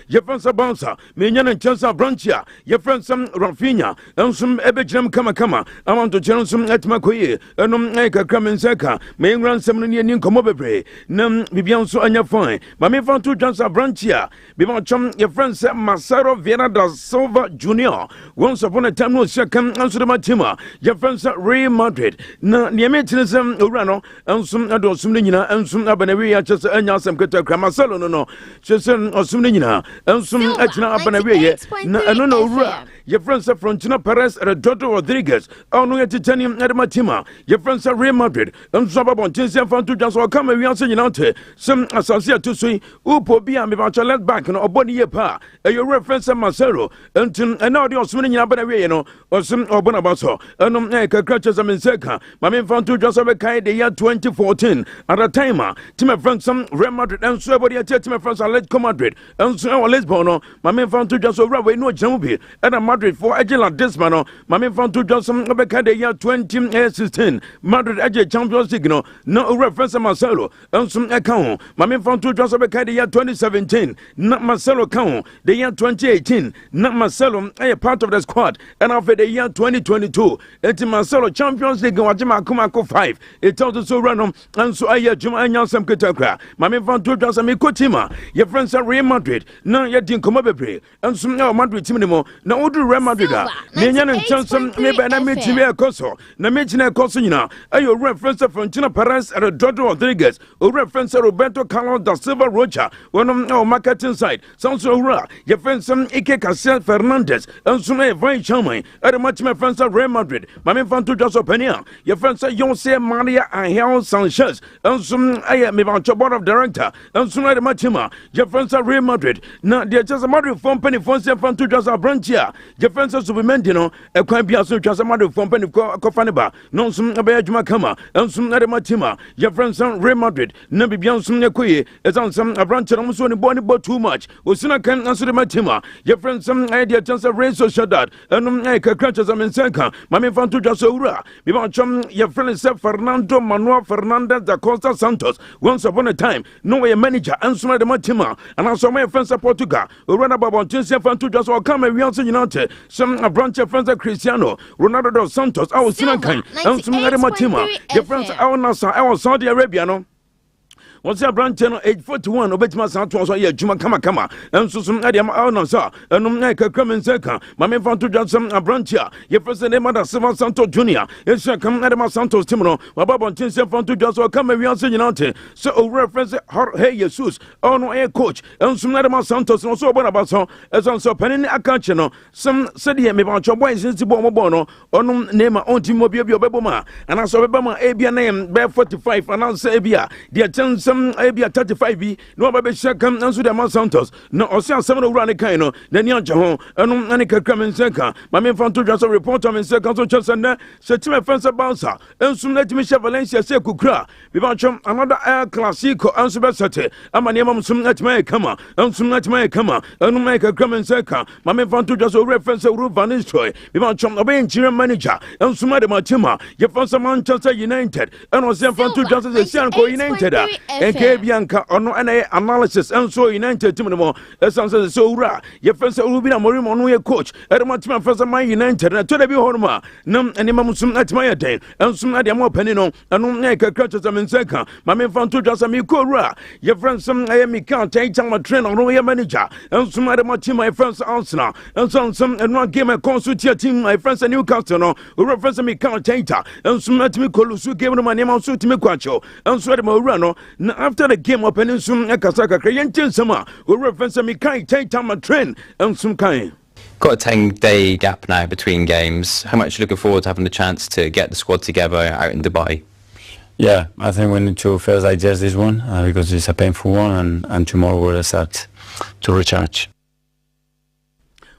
your friends are bouncer, Minian and Chelsea Branchia, your friends some Rafinha, and some Ebejam Kama, I want to challenge some at Makoye, and Eka Kramenseka, may run some Indian Comobre, Nam Bibianso and your fine, but me found 2 Chelsea Branchia, Bimon Chum, your friends Masaro Viana da Silva Jr. Once upon a time, no second answer to my team, your friends at Real Madrid, na Niametinism Urano, and some Ado Sumina, and some Abanavia, just and Yasam Kata Kramasalo, no, just or Sumina, and some Etna Abanavia, no, no, your friends are Frontina Perez and a daughter Rodriguez, oh no, titanium at Matima, your friends are Real Madrid, and Sababon, Tinsia Fantu, just or come and we answer you some associate to say, Upo Bia, Mivacha let back and Oboni Pa, and your reference Marcelo, and now the Osmini Abanavia, or some Obonabaso, and Eka Crutches and Seka, my main Fantu just over Kai the year 2014, at a timer, to my friends some Real Madrid, and so everybody at my friends are Atletico Madrid, and so Lisbon, my main Fantu just over way no Jamubi, and a Madrid for Agila Desmano, my main Fantu just over Kai the year 2016, Madrid Agile Champions League, no reference Marcelo, and some account, my main Fantu just over Kai the year 2017, not Marcelo count, the year 2018, not Marcelo, a part of the squad, and after the year 2022, it's Marcelo Champions League, Wajima Kumako 5, it tells us so random, and so I Juma and Yansam Katakra, my main Fantu just a Mikotima, your friends are Real Madrid, now yet in Comobre, and some now Madrid Timimo, now Udu Real Madrid, Nyan and Chanson, maybe I meet Timia Coso, Namechina Cosina, are your reference from Tina Perez and a daughter Rodriguez, or reference Roberto Carlos da Silva Rocha, one of our marketing side, sounds so rare, your friends some Ike Casel Fernandez, and some Vai Chamay, at a match my friends are Real Madrid, my main Fantu just Openia, your friends are Jose Maria Angel Sanchez, and some I am about your board of director, and soon at the Machima, your friends are Real Madrid, now they're just a Madrid from Penny Fonse Fantu just a branchia, your friends are Subimendino, a quite be also just a Madrid from Penny Cofaneba, non some Abayajma Kama, and soon at the Machima, your friends are Real Madrid, Nabi Biansum Yakui, as on some a branch and almost only body but too much, Usuna can answer the Machima, your friends some idea chance of race so shut that, and Eka Crutches and Senka, my main Fantu just Ura, your friend is Fernando Manuel Fernandez da Costa Santos, once upon a time, no way a manager, and soon at the Machima, and also my friends of Portugal, who run about Jinsia Fantu just or come and we also United, some a branch of friends of Cristiano, Ronaldo dos Santos, our Sinakan, and soon at the Machima, your friends our Nasa, our Saudi Arabia, no. What's your branch channel 841 Obetima Santos or Juma Kama and so some Adiam Alnasa and Naka Kremenseka, Mamma Fantu Johnson a branchia, your first name of Silva Santos Jr. It's a come Adama Santos Timono, Wababa Tinsia Fantu Johnson or come and we answer United. So reference Hey Jesus, on air coach, and some Adama Santos and also about so as on so penny Akachano, some said him about your boys in Bono, or no name on Timobio Beboma, and I saw Bama Abia name Bear 45 and I'll say Abia, the attention. Some Abia 35B, no Baby Shakam, and Sudama Santos, no Osia 7 Rani Kaino, then Yanjaho, and Anika Kramensenka, my main Fantu just a reporter in second to Chelsea, said to my friends about her, and soon let me share Valencia Sekukra, Vivachum, another air classico, and Subasate, and my name soon let me come, and soon let me come, and make a Kramensenka, my main Fantu just a reference of Ruth Van Nistelrooy, Vivachum, obeying Chiran manager, and Sumada Matima, your first Manchester United, and was Fantu just as a Sianco United. And Bianca on any analysis and so United Timimo, as answers so ra. Your first Rubina Morim on your coach, at much my first of my United, and to the Horma, Num and Mamusum at my day, and soon at Yamo Penino, and no Naka Crutches and Seka, my main found to just a Mikura. Your friends some I can't take some train on your manager, and some other much my friends answer, and some and one game a consult your team, my friends and Newcastle, who reference me can't take and some at me Colusu gave my name on Suit Mikacho, and Sweat Morano. After the game opening soon Akasaka Krayantin Sama, who reference me kind take time a train and some kind. Got a 10-day gap now between games. How much are you looking forward to having the chance to get the squad together out in Dubai? Yeah, I think we need to first digest this one because it's a painful one, and tomorrow we'll start to recharge.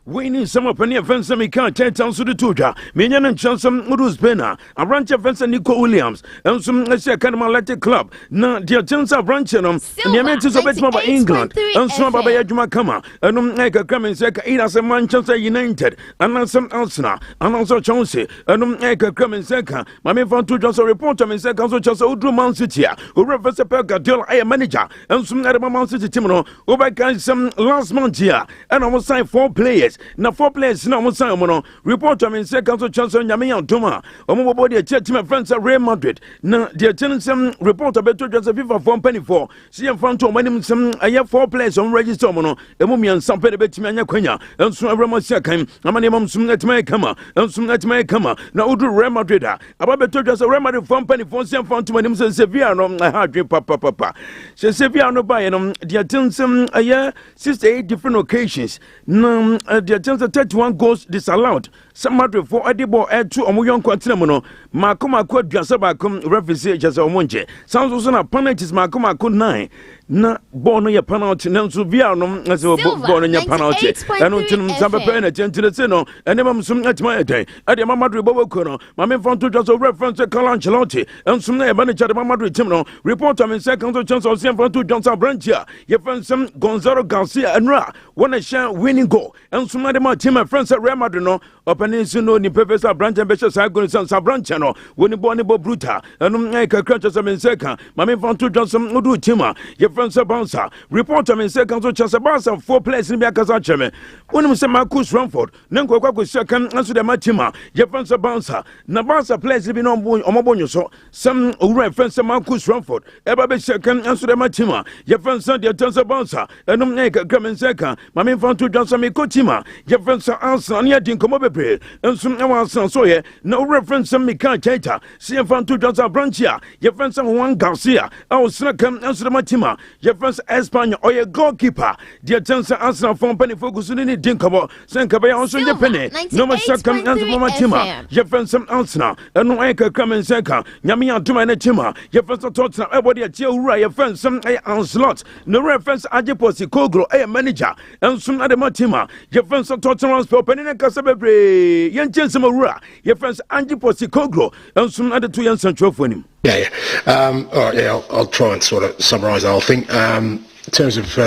winning some of any offense me can't tell town to the tuja. Minion and Chansom Udus Bena, a branch of fence Nico Williams, and some Athletic Club. Now, the chance of branching the amenities of England, and some Baba Jumakama, and Naka Kramen Seka, as a Manchester United, and some Arsenal, and also Chauncey, and Naka Kramen Seka. Mammy found two just a reporter, and Seka, also just Udru Man City, who reference a Perka Deal a manager, and some other Man City Timon, over some last month here, and I was signed 4 players. Now 4 players now almost signed mono. Reporter in second chance on Yamian Toma. Omo body chat my friends at Real Madrid. Now the attendance reporter better just a FIFA from penny for. See in front of many some I have 4 players on register mono. Emumi and some bet me anya Kenya. And so Ramasia came. Amani mum some let my come. And some let my come. Now Udu Real Madrid. About better just a Real Madrid from penny for some front to my name says Sevilla no I had dream papa. She Sevilla no buy the attendance a year 68 different occasions. No the attendance 31 goals disallowed. Some Madrid for Adibo add 2 Omoyon Quantinamono. Makoma Quad Jasabacum referee Jasamonje. Sounds also a penalties Makoma could 9. Na born on your penalty, Nansu Vianum, as a born on your penalty, and on Samba Pennet and to the Seno, and then some at my day. At the Mamadri Bobocono, my men found to just a reference to Calancelotti, and some manager of Mamadri Timno, report on in second chance of San Francisco Johnson Branchia, your friend some Gonzalo Garcia and Ra, one a share winning goal, and some other team of friends at Real Madrid, opening Suno, the Professor Branch and Bishop Sagon and Sabranchano, when the Bonibo Bruta, and make a crutches of in second, my men found to Johnson Udu Tima, your Bouncer, reporter in second to Chasabasa, 4 players in Biakazacheme. When we say Marcus Rumford, Nanko second answer the Matima, Jefansa Bouncer, Nabasa plays living on Omobonyo, so some reference Marcus Rumford, Ebabe second answer the Matima, Jefansa the Tansa Bouncer, and Umneka Kramen second, Mammy found to Johnson Mikotima, Jefansa answer, and yet in Comobe, and some hours so here, no reference to Mika Tata, see found to Johnson Branchia, Jefansa Juan Garcia, our second answer the Matima. Jeffers Espanya or your goalkeeper. The attention answer from penny focus in the Dinkabo, Sankabay also your penny. No more second answer from my tima. Jeffers answer, and no anchor come in second. Yamia to my tima. Jeffers thoughts now, everybody at your right, your friends, some onslaught. No reference Ajiposi Kogro, a manager, and some other Matima. Jeffers thoughts around for penny and Casabre, Yan Jensamura, your friends Ajiposi Kogro, and some other 2 young central for him. Yeah. All right, yeah, I'll try and sort of summarise the whole thing. In terms of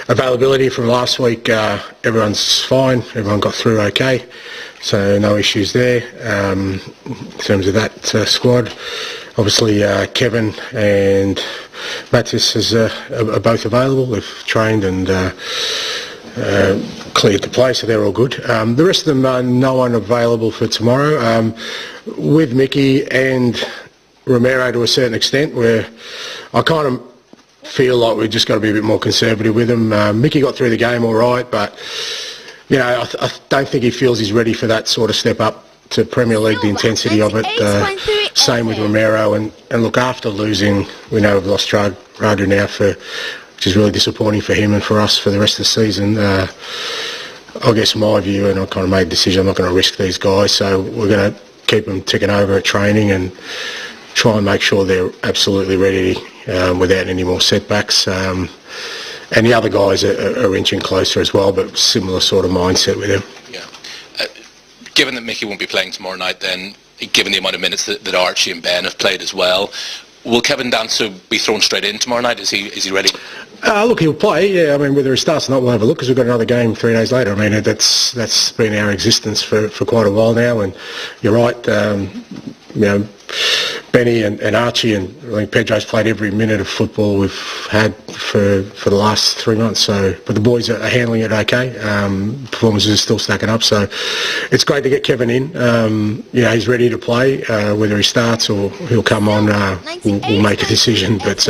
availability from last week, everyone's fine. Everyone got through okay, so no issues there. In terms of that squad, obviously Kevin and Matis are both available. They've trained and cleared the play, so they're all good. The rest of them are no one available for tomorrow. With Mickey and Romero to a certain extent, where I kind of feel like we've just got to be a bit more conservative with him. Mickey got through the game all right, but you know, I don't think he feels he's ready for that sort of step up to Premier League, the intensity of it. Same with Romero, and look, after losing, we know we've lost Radu now, which is really disappointing for him and for us for the rest of the season. I guess my view, and I kind of made the decision, I'm not going to risk these guys, so we're going to keep them ticking over at training and try and make sure they're absolutely ready without any more setbacks. And the other guys are inching closer as well, but similar sort of mindset with them. Yeah. Given that Mickey won't be playing tomorrow night, then, given the amount of minutes that Archie and Ben have played as well, will Kevin Danso be thrown straight in tomorrow night? Is he ready? Look, he'll play, yeah. I mean, whether he starts or not, we'll have a look, because we've got another game 3 days later. I mean, that's been our existence for quite a while now, and you're right, you know, Benny and Archie, and I think Pedro's played every minute of football we've had for the last 3 months. So, but the boys are handling it okay. Performances are still stacking up, so it's great to get Kevin in. You know, he's ready to play. Whether he starts or he'll come on, we'll make a decision. But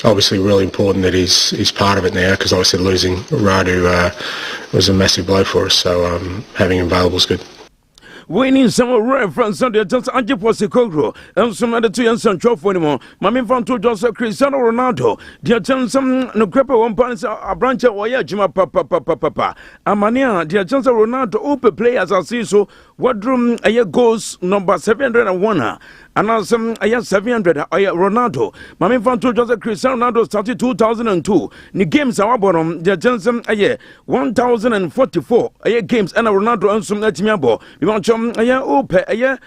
obviously, really important that he's part of it now, because obviously losing Radu was a massive blow for us. So having him available is good. winning some reference on the just Antiposicogro, and some other 2 years and 12 anymore. Mammy found to Joseph Cristiano Ronaldo, the chance some no crepa 1 pounds a branch of Wayajima papa. Amania, the chance of Ronaldo, open players as I see so. What room a year goes number 701? And now some a year 700 Ronaldo. Mammy found to Joseph Cristiano Ronaldo started 2002. The games are bottom, the chance a year 1044 a year games and Ronaldo and some Netimiabo. We want a year open a year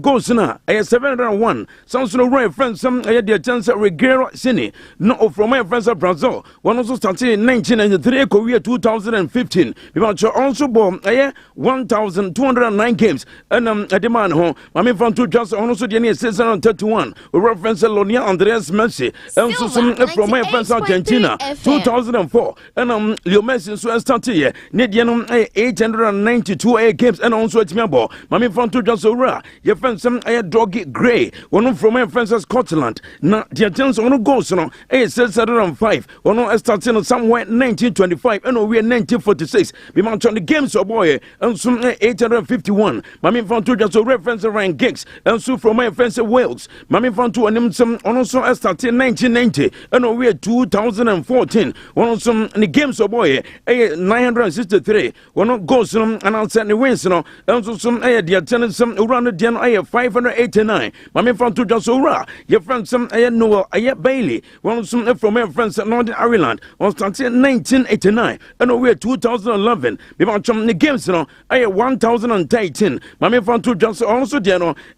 goes na a year 701. Sounds no right friends, some a year the chance of Reguero Cine. No from my friends of Brazil. One also started in 1993, Korea 2015. We want also born a year 1209 games and a demand home. Mammy found to just also the year 631. We reference Lonia Andres Messi and so some from my friends Argentina 2004 and Leo Messi so started here. Nidianum 892 games and also at Miabo. Mammy found to just over. Your friends some a doggy grey. One from my friends Scotland. Now the chance on goes on 605. One starting somewhere 1925 and we are 1946. We want on the games of boy and some 851. Mammy found to just reference around gigs and so from my friends Wales. Mammy found to an some also started 1990 and we are 2014. One some the games of boy 963. One goes and answer the wins and so some the attendance some around the 589. Mammy found to just over. Your friends some Noel Bailey. One some from my friends at Northern Ireland on started 1989 and we are 2011. We want some the games 1013. Mammy found to just also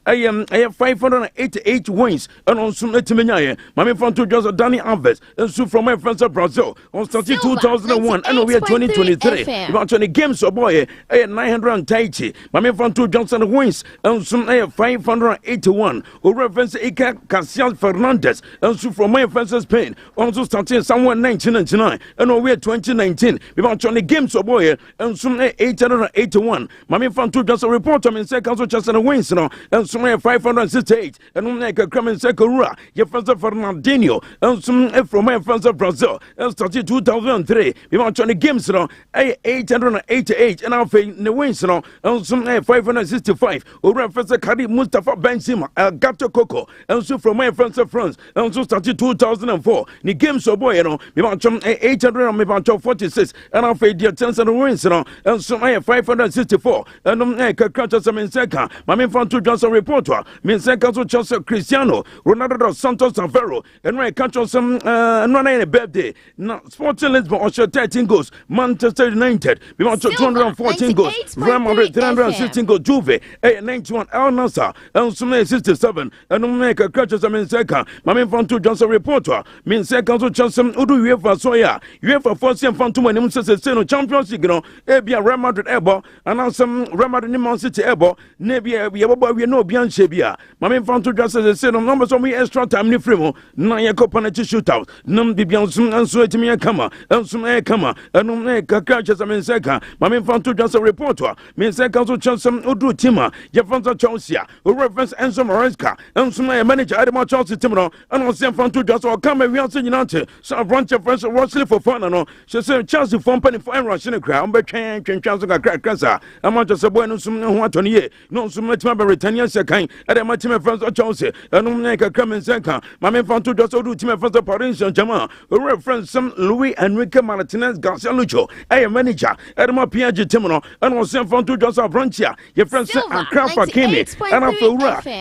I am 588 wins and on some Timenya. Mammy found to just Danny Alves and so from my friends of Brazil on started 2001 and we are 2023. We want the games of boy 930. Mammy found to Johnson wins and some 581. We reference Ika Casial Fernandez and so from my friends of Spain also started somewhere 1999 and we are 2019. We want the games of boy and some 881. Mammy found to just a report on in second so just wins and some 568 and like a crime in Sekura. Your friends of Fernandinho and some from my friends of Brazil and started 2003. We want the games 888 and I'll feel the wins and some 565. We reference Karim Mustafa Benzema, El Gato Coco and so from my friends of France and so started 2004. The games of boy we want 846 and I'll feel the chance and wins and some 564 and Kakata Samenseca. My found to Johnson reporter Minseka so Chelsea Cristiano Ronaldo dos Santos Aveiro and I catch on some not a birthday. Now Sporting Lisbon also 13 goals. Manchester United we want 214 goals. Real Madrid 316 goals. Juve 91. Al Nassr and some 67 and make a catch of Minseka. My found to Johnson reporter Minseka so Chelsea Udu UEFA Soya UEFA force and found to when him says Champions League Ebia Real Madrid ebo and some Real Madrid Man City ebo Nebia we no bian shebia. Mammy found to just as I said, numbers on me extra time ni fremo. Na ya penalty shootout. Num bian sum and so to me a kama and some air kama and kakachas a menseka. Mammy found to just a reporter. Menseka so chance some udu tima. Ya found to Chelsea. Who reference Enzo Maresca and some manager Adama Chelsea Timno and on San Francisco just or come and we are saying United. So a branch of friends Rosley for fun and all. She said Chelsea for penny for Russian a crowd, but change Chelsea a crack cancer. I'm just a boy no some no 20 years. No some Britannia second at my team of friends of Chelsea and make a come and second. My man found to just do team of friends of Paris Saint Germain. We reference some Louis Enrique Martinez Garcia Lucho, a manager at my PG Timino, and was sent from to just a branch here. Your friends and Krafa Kimi and after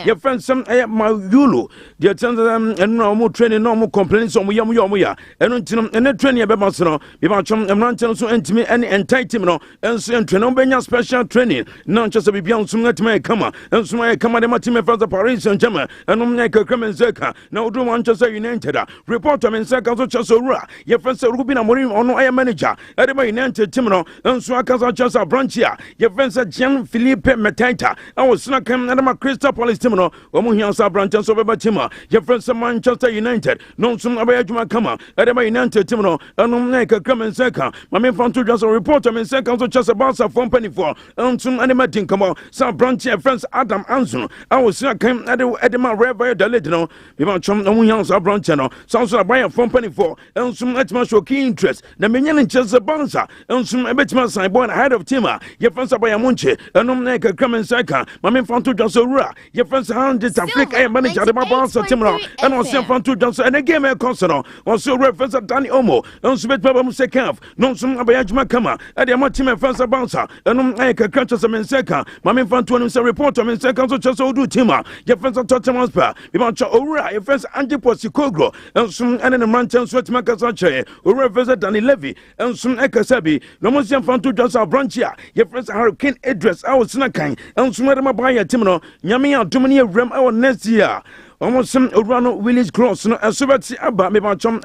your friends some my Yulu. The attendant and normal training, normal complaints on Yamuya and the training about Masano. If I come and run to intimate and entice Timino and send Trenobenia special training, not just a beyond some let me come. And so I come at my team of Paris Saint Germain and make a Kremen Zeka. Now do Manchester United. Reporter Menseka so Chasora. Your friends are Rubina Morim on air manager. At my United Timino and so I can just a branch here. Your friends are Gian Felipe Meteta. I was not coming at my Crystal Palace Timino. Omuhiansa branches of Tima. Your friends are Manchester United. No some Abayajuma Kama. At my United Timino and make a Kremen Zeka. My main fan to just a reporter Menseka so just a bounce of company for and some animating come out. Some branch here friends Adam Anson. I was came at the man wherever the little. We want some young branch channel. Sounds like buy a company for and some at much key interest. The minion in Chelsea Bonza and some a bit more sign born ahead of Tima. Your friends are by a munche and kakra men saka mame fanto dwaso wura ye friends hand it flick manager de ma bounce timro and on sem fanto dwaso and game e concern on so reference Danny Omo on so bet baba mu second half no so abayajuma kama e de ma team friends bouncer and kakra chese men saka mame fanto no say report men saka so chese odu team ye friends Tottenham Hotspur be ma cha owura ye friends Ange Postecoglou and so and the Manchester so tima kasa che owura friends Danny Levy and so ekasabi no mo sem fanto dwaso branchia ye friends Hurricane address our sinakan and so ma buy a team no nyame adom ne awram our next year almost some Urano Village Cross no asubati aba me ba chom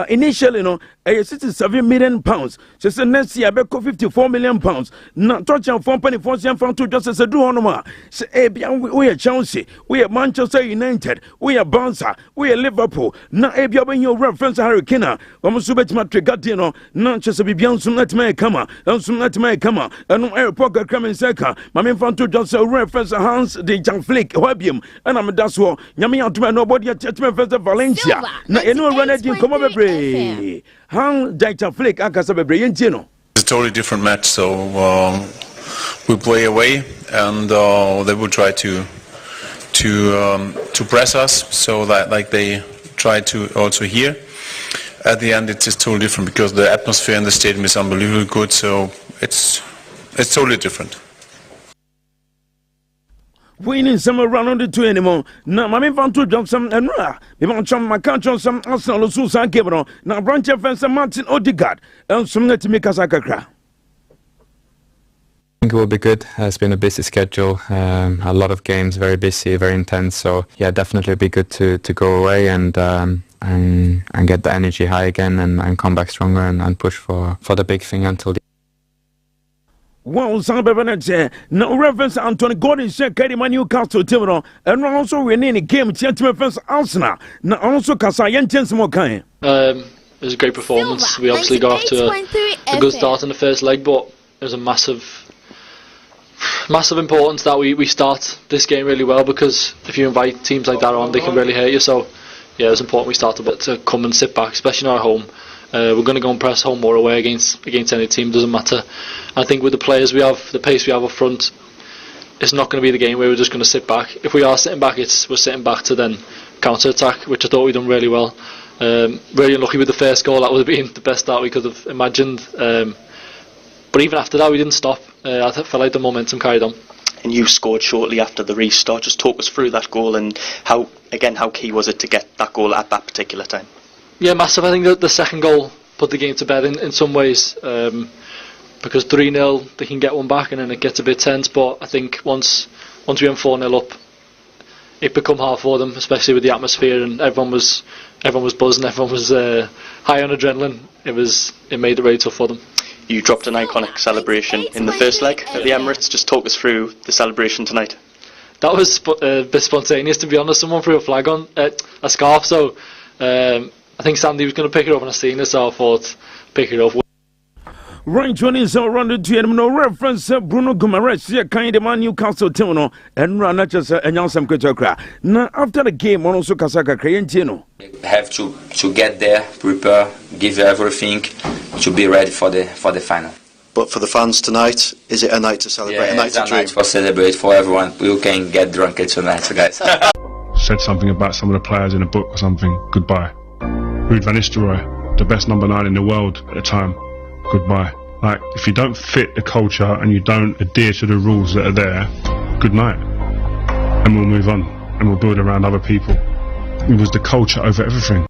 initially no 67 million pounds so say next year be 54 million pounds na touch and phone penny for some to just as do on ma say bia we are Chelsea we are Manchester United we are Barca we are Liverpool na bia when your reference Hurricane almost subet matrigati no na chese bibia nsum na tema kama nsum na tema kama eno airport kakra seka ma me fan to just reference Hans de Janflick hobium and am that's what nyame atuma nobody at Manchester Valencia na eno run din komo bebre Han Dieter Flick akasa bebre yentie no. It's a totally different match, so we play away and they will try to press us, so that like they try to also here. At the end it's just totally different because the atmosphere in the stadium is unbelievably good, so it's totally different. Winning some around the two anymore. Now, my man to jump some and ra. We want some my country some Arsenal Susan Cameron. Now, branch of fence Martin Odegaard and some let me Kasakakra. I think it will be good. It's been a busy schedule, a lot of games, very busy, very intense. So yeah, definitely it'll be good to go away and get the energy high again and come back stronger and push for the big thing until the Well, some Bebenet, no reference Anthony Gordon said carry my Newcastle Timor, and also winning a game gentleman first Arsenal. Now also Kasayan more kind. It was a great performance. We obviously got off to a good start in the first leg, but it was a massive importance that we start this game really well, because if you invite teams like that on, they can really hurt you. So yeah, it's important we start a bit to come and sit back, especially in our home. We're going to go and press home or away against any team, doesn't matter. I think with the players we have, the pace we have up front, it's not going to be the game where we're just going to sit back. If we are sitting back, we're sitting back to then counter-attack, which I thought we'd done really well. Really unlucky with the first goal. That would have been the best start we could have imagined. But even after that, we didn't stop. I felt like the momentum carried on. And you scored shortly after the restart. Just talk us through that goal and how key was it to get that goal at that particular time? Yeah, massive. I think that the second goal put the game to bed in some ways, because 3-0 they can get one back and then it gets a bit tense. But I think once we went 4-0 up, it became hard for them, especially with the atmosphere, and everyone was buzzing, everyone was high on adrenaline. It made it really tough for them. You dropped an iconic celebration in the first leg at the Emirates. Just talk us through the celebration tonight. That was a bit spontaneous, to be honest. Someone threw a flag on, a scarf, so I think Sandy was going to pick it up and I seen it, so I thought pick it up. Right, 20 so around the two no reference Bruno Guimaraes, yeah, kind of man Newcastle Timono, and run not just and young some Kutokra. Now after the game, also Kasaka Crayentino. Have to get there, prepare, give everything to be ready for the final. But for the fans tonight, is it a night to celebrate? Yeah, a night it's to a dream? night for celebrate for everyone. You can get drunk tonight, guys. Said something about some of the players in a book or something. Goodbye. Ruud van Nistelrooy, the best number 9 in the world at the time. Goodbye. Like, if you don't fit the culture and you don't adhere to the rules that are there, good night. And we'll move on and we'll build around other people. It was the culture over everything.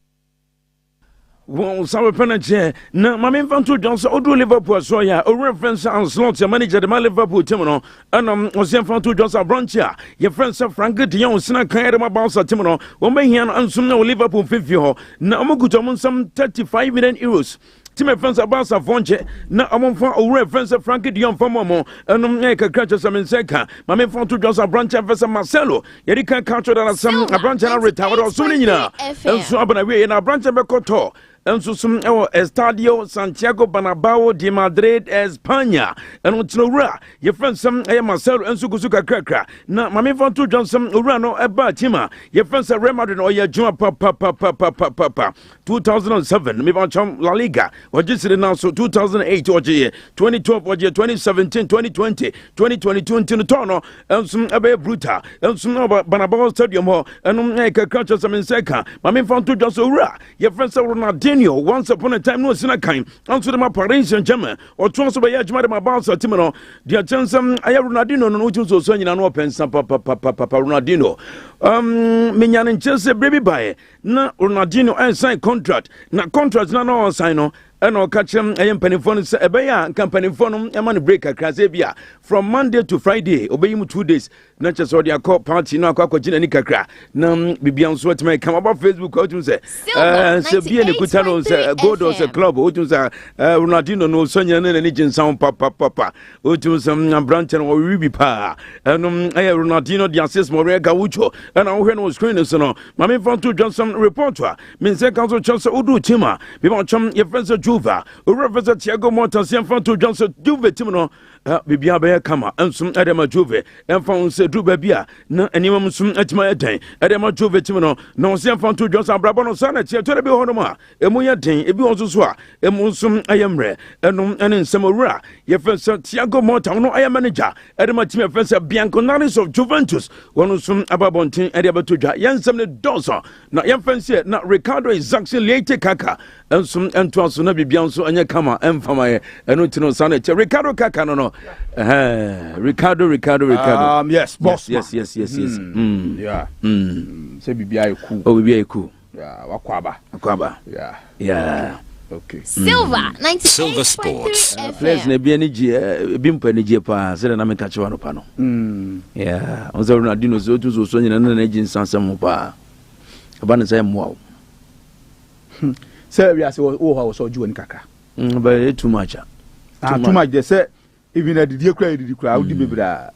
Well, some penalty. Now, my main fan to Johnson, Odu Liverpool, so yeah, a reference and slot, your manager, the Liverpool Timono, and was sent fan to Johnson Branchia. Your friends of Frank Dion, Sina Kayama Bouncer Timono, one may hear and some Liverpool 50. Now, I'm going to some 35 million euros. Team friends about Savonche, now I'm on for a reference of Frankie Dion for Momo, and make a catch of some insecta. My main phone to Johnson Branch and Vesa Marcelo. Yerikan counter that some a branch and retired or soon, and so I'm away in a branch of Bekoto. enso sum ewo Estadio Santiago Bernabéu de Madrid, España. Eno tinowura ye friend some Marcelo enso gusu kakra na mame fanto Johnson owura no eba tima ye friend Real Madrid o ye juma pa 2007 me ban cham La Liga ogisire now so 2008 oje 2012 oje 2017 2020 2022 ntino tono enso ebe brutal enso Bernabéu Stadium ho eno kakra chasam nseka mame fanto Johnson owura ye friend Ronaldinho once upon a time no sina kan enso de ma Paris Saint-Germain o to so be ye juma de ma Barca team no dia chansam aya Ronaldinho no utu so nyina no pensa papa Ronaldinho menyane nchese baby bae na Ronaldinho sign contract na contract na no sign no eno kachem empanifo no se ebeya kampanifo no emane break akra bia from Monday to Friday obeyim 2 days na chese odi akọ party no akọ gina ni kakra na bibia nso atime kam about Facebook otum se se bia ne kuta no se gold or se club otum se Ronaldinho no so nyane na ni jinsan papa otum se branch no wibi pa eno Ronaldinho di assist more Gaucho and I no screen so no mame fanto Johnson reporter min se kanso chance udu tima bi ba chom ye friends Juva represent Thiago Motta fanto Johnson Juve team no bibia be kama ensum edema Juve enfon se duba bia na animam sum atima eden edema Juve team no no fanto Johnson brabo no sana tie to be hono ma emu ye den ebi onso so a emu sum ayemre enum ene nsem owura ye friends Thiago Motta no aye manager edema team friends Bianconeri of Juventus wonu sum ababontin ede abeto dwa yensem ne dozo na yemfanse na Ricardo Exaction Leite Kaka ensum ento so na bibia nso anya kama emfama ye eno tino sana che Ricardo Kaka no Ricardo yes boss yes yeah say bibia e cool bibia e cool yeah wakwaba yeah okay Silver 98.3 players na bia ni je bimpa ni je pa se na me ka chewa no pa no yeah on zero na dino so tu so nyina na ji nsansam pa aba ne say mo say we are so so ju nkaka but too much too much they say even at the kra udi bebra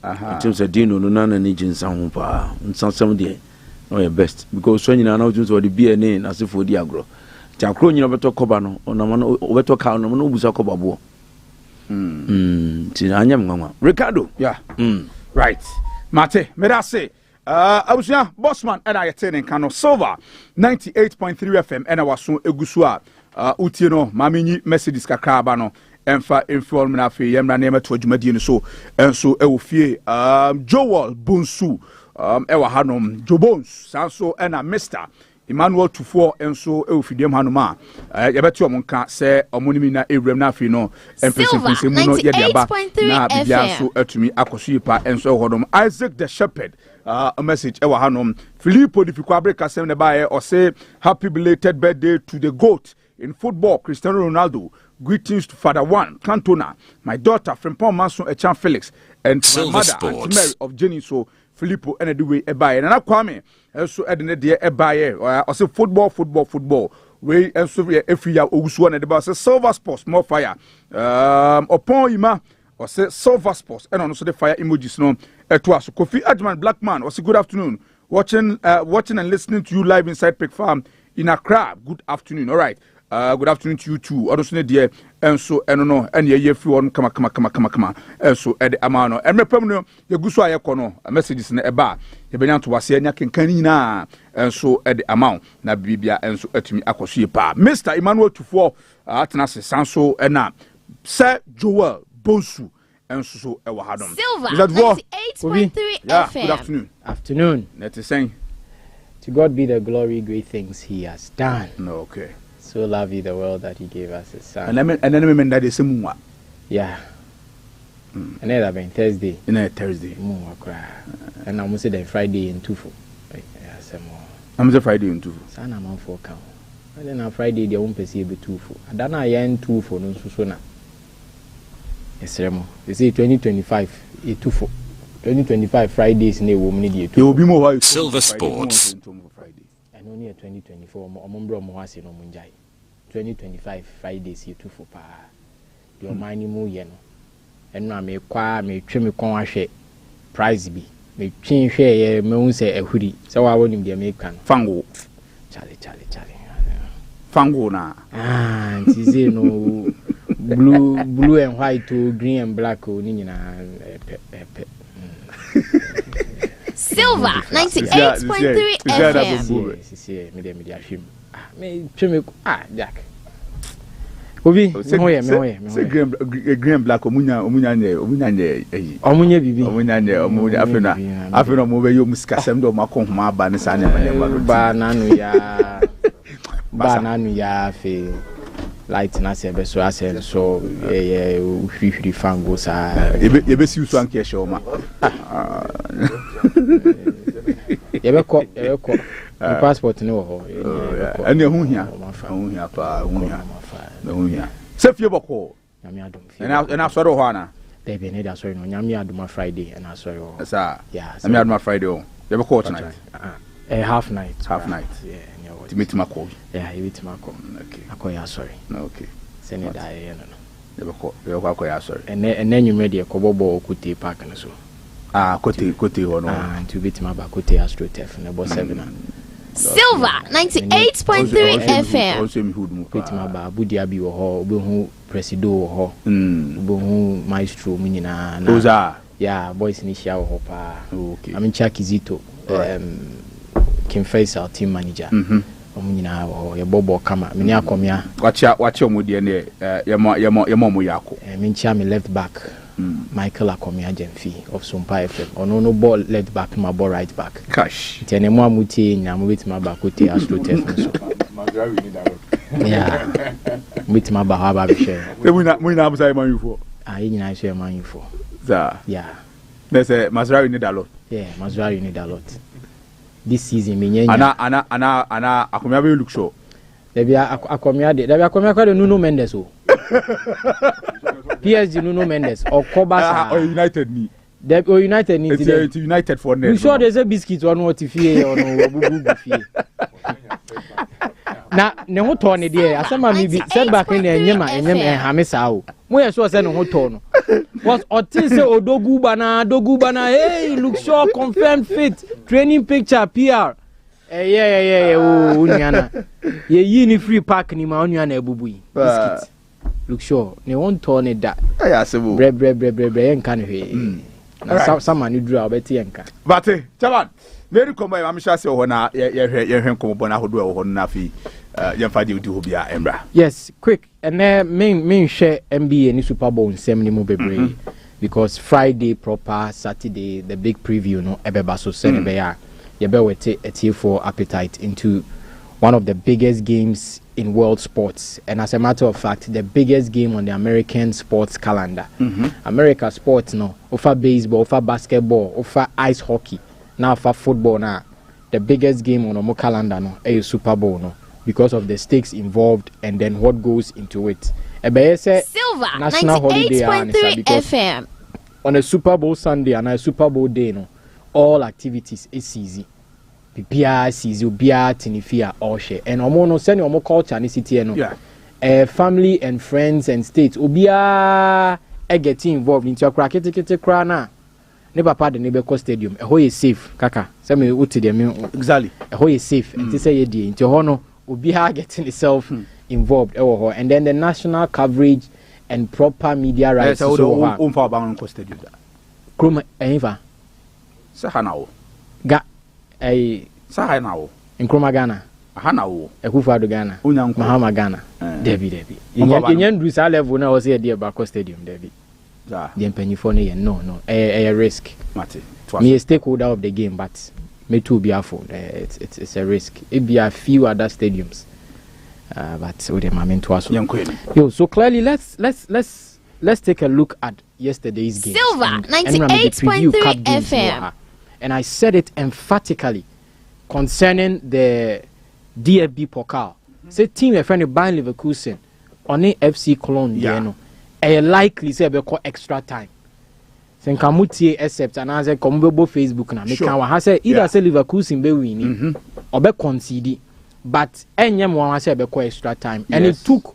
it seems a dino no na ni ji nsam pa nsansam de no your best because so nyina na tu so the BNA na se for di agro Tiakro nyina beto koba no onamano obeto ka onamano obusa koba bo ti anyam nwanwa Ricardo right mate me da say abusia bossman and I attending Kano Silver 98.3 FM and waso egusu a utie no mamenyi Mercedes kakra ba no emfa inform na fe yemra na emeto adwumadi no so enso ewofie Joel Bonsu ewa hanom Jobons sanso ena Mr Emmanuel Tufo enso ewofidiem hanoma yebeti omonka se omonimi na ewrem na afi no empese mu no ye diaba na bibia so atumi akoso yipa enso hodom Isaac the Shepherd a message ewa hanom Filippo di fikwa breka sem ne bae o say happy belated birthday to the GOAT in football Cristiano Ronaldo. Greetings to Father One Cantona, my daughter Frimpong Manson Echan Felix, and my mother Auntie Mary of Jenny. So Filippo and the way ebaye and Kwame also edene de ebaye or say football we also every year ogusu and the boss Silver Sports more fire upon ima or say Silver Sports and also the fire emojis no etwaso Kofi Adman Blackman or say good afternoon watching and listening to you live inside Pig Farm in Accra. Good afternoon. All right. Good afternoon to you too. Odosune dear enso eno no ene ye free one kama enso e de amano emrepam no ye guso ayekọ no messages na eba ye benya to wase anya kenkan nyina enso e de amount na bibia enso atumi akoso ye pa Mr. Emmanuel Tufo atena se sanso ena Sir Joel Bonsu enso so e wa hadom Silver 98.3 FM. Good afternoon. Let us sing. To God be the glory, great things he has done. No, okay. So love you the world that he gave us his son. And then remember that is a yeah. And then that been Thursday. Thursday. And I'm say Friday in Tufo. I'm the Friday in Tufo. Son I'm on 4 count. And then on Friday they won't perceive Tufo. And then I end Tufo no so na. Yes, Remo. They say 2025 e Tufo. 2025 Fridays ne wo mni die. There will be more Silver Sports. Only 2024 omombro mo hase no munjai 2025 Fridays ye Tufo pa your mani mu ye no eno a me kwa me twe me kon ahwe prize bi me twin hwe ye me hu se ahuri se wa wonim de me kan fango chale Fango na. Ah, ntize no blue and white to green and black o ni nyina Silver 98.3 FM. Sisi me dem dia hwem. Me tweme Jack. Obi, me hoye. Green black omunya nye eyi. Omunya bibi. Omunya afena mo be yo musika sem do makon homa ba ne sa ne ba nanu ya fe light na se be so asen so hwihwiri fango sa ye be si uso anke show ma ye be ko passport ne wo ho ene hu hia pa hu hia se fie boko nyame adom fie ena soro ho ana dey be ne da soro no nyame adom Friday ena soro ho sa nyame adom Friday o ye be ko tonight half night yeah Timetima call. Yeah, Timetima call. Okay. Akoya sorry. Okay. Send it there no. Never akoya sorry. And then you made a kobobo Kuti Park and so. Kote or no. And to Bitima ba Kuti AstroTurf and about 7. Silver 98.3 FM. Also me hood mu. Bitima ba Budiabi wo ho, obehu Presido wo ho. Obehu Maestro mu nyina na. Oza. Yeah, boys ni hia wo ho pa. Okay. I'm Chakizito. Kim Faisal team manager. Omunyina wo ye bobo kama meni akomia wachi omudie ne yemo mo yako menchia me left back Michael Akomia Jemfi of Sumpa FM ono no ball left back my ball right back cash tene mo amuti nyam wetima ba kote AstroTurf so Mazraoui ni daro yeah wetima ba ha ba be share muina abusa man yufo nyina share man yufo za yeah nese Mazraoui ni dalo yeah Mazraoui ni dalo this season menyenya ana Akomia be look show Debia Akomia kwa Nuno Mendes o PSG Nuno Mendes or Kobasa or United ni or United ni it's United for net. You sure there's a biscuit on what fie or no bubu fie na ne ho to ne de asema mi bi setback ne enyem hamisa o mo ye sure say ne ho to no was otin say odogu bana hey look sure confirmed fit training picture PR yeah oh unyana ye yi ni free park ni ma unyana ebubu yi biscuit look sure ne won to ne da ya sebo bre enka ne hwe na sama ni dura obeti enka bate chaban Mary Komba am sure say ho na ye hwe nkomo na hodo ho na fi yemfa de udi ho bia embra. Yes, quick. And then main share NBA ni Super Bowl nsem ni mo bebre because Friday proper, Saturday the big preview no ebeba so sene be ya ye be wete etie for appetite into one of the biggest games in world sports, and as a matter of fact the biggest game on the American sports calendar. America sports no offer baseball, offer basketball, offer ice hockey, now offer football now. The biggest game on our calendar no is Super Bowl no because of the stakes involved and then what goes into it. Silver 98.3 FM. On a Super Bowl Sunday and a Super Bowl day no all activities is easy. Bia season bia tinifia all share and omo send omo culture ni city no family and friends and states obia get involved into your krakete kra na ne papa de ne be stadium e ho ye safe kaka say me uti de me exactly e ho ye safe and say ye die into ho no obia getting itself involved e ho and then the national coverage and proper media rights so on for about stadium da krom eva sahana o ga Saha na wo Nkrumah Ghana aha na wo Akufo-Addo Ghana Mahama Ghana Debbie yenye ndru sa level na wo say dey back stadium Debbie ja the mpanyifo no no a risk mate me a stakeholder of the game but me too be afo it's a risk it be a few other stadiums but with the moment to us yo so clearly let's take a look at yesterday's game Silver 98.3 FM. And I said it emphatically concerning the DFB Pokal. Say team a friend of Bayern Leverkusen on the FC Cologne, likely say be call extra time. Sen kamuti accept and I say come be Facebook na me kan wa say either say Leverkusen be win or be concede, but enyem one say be call extra time, and it took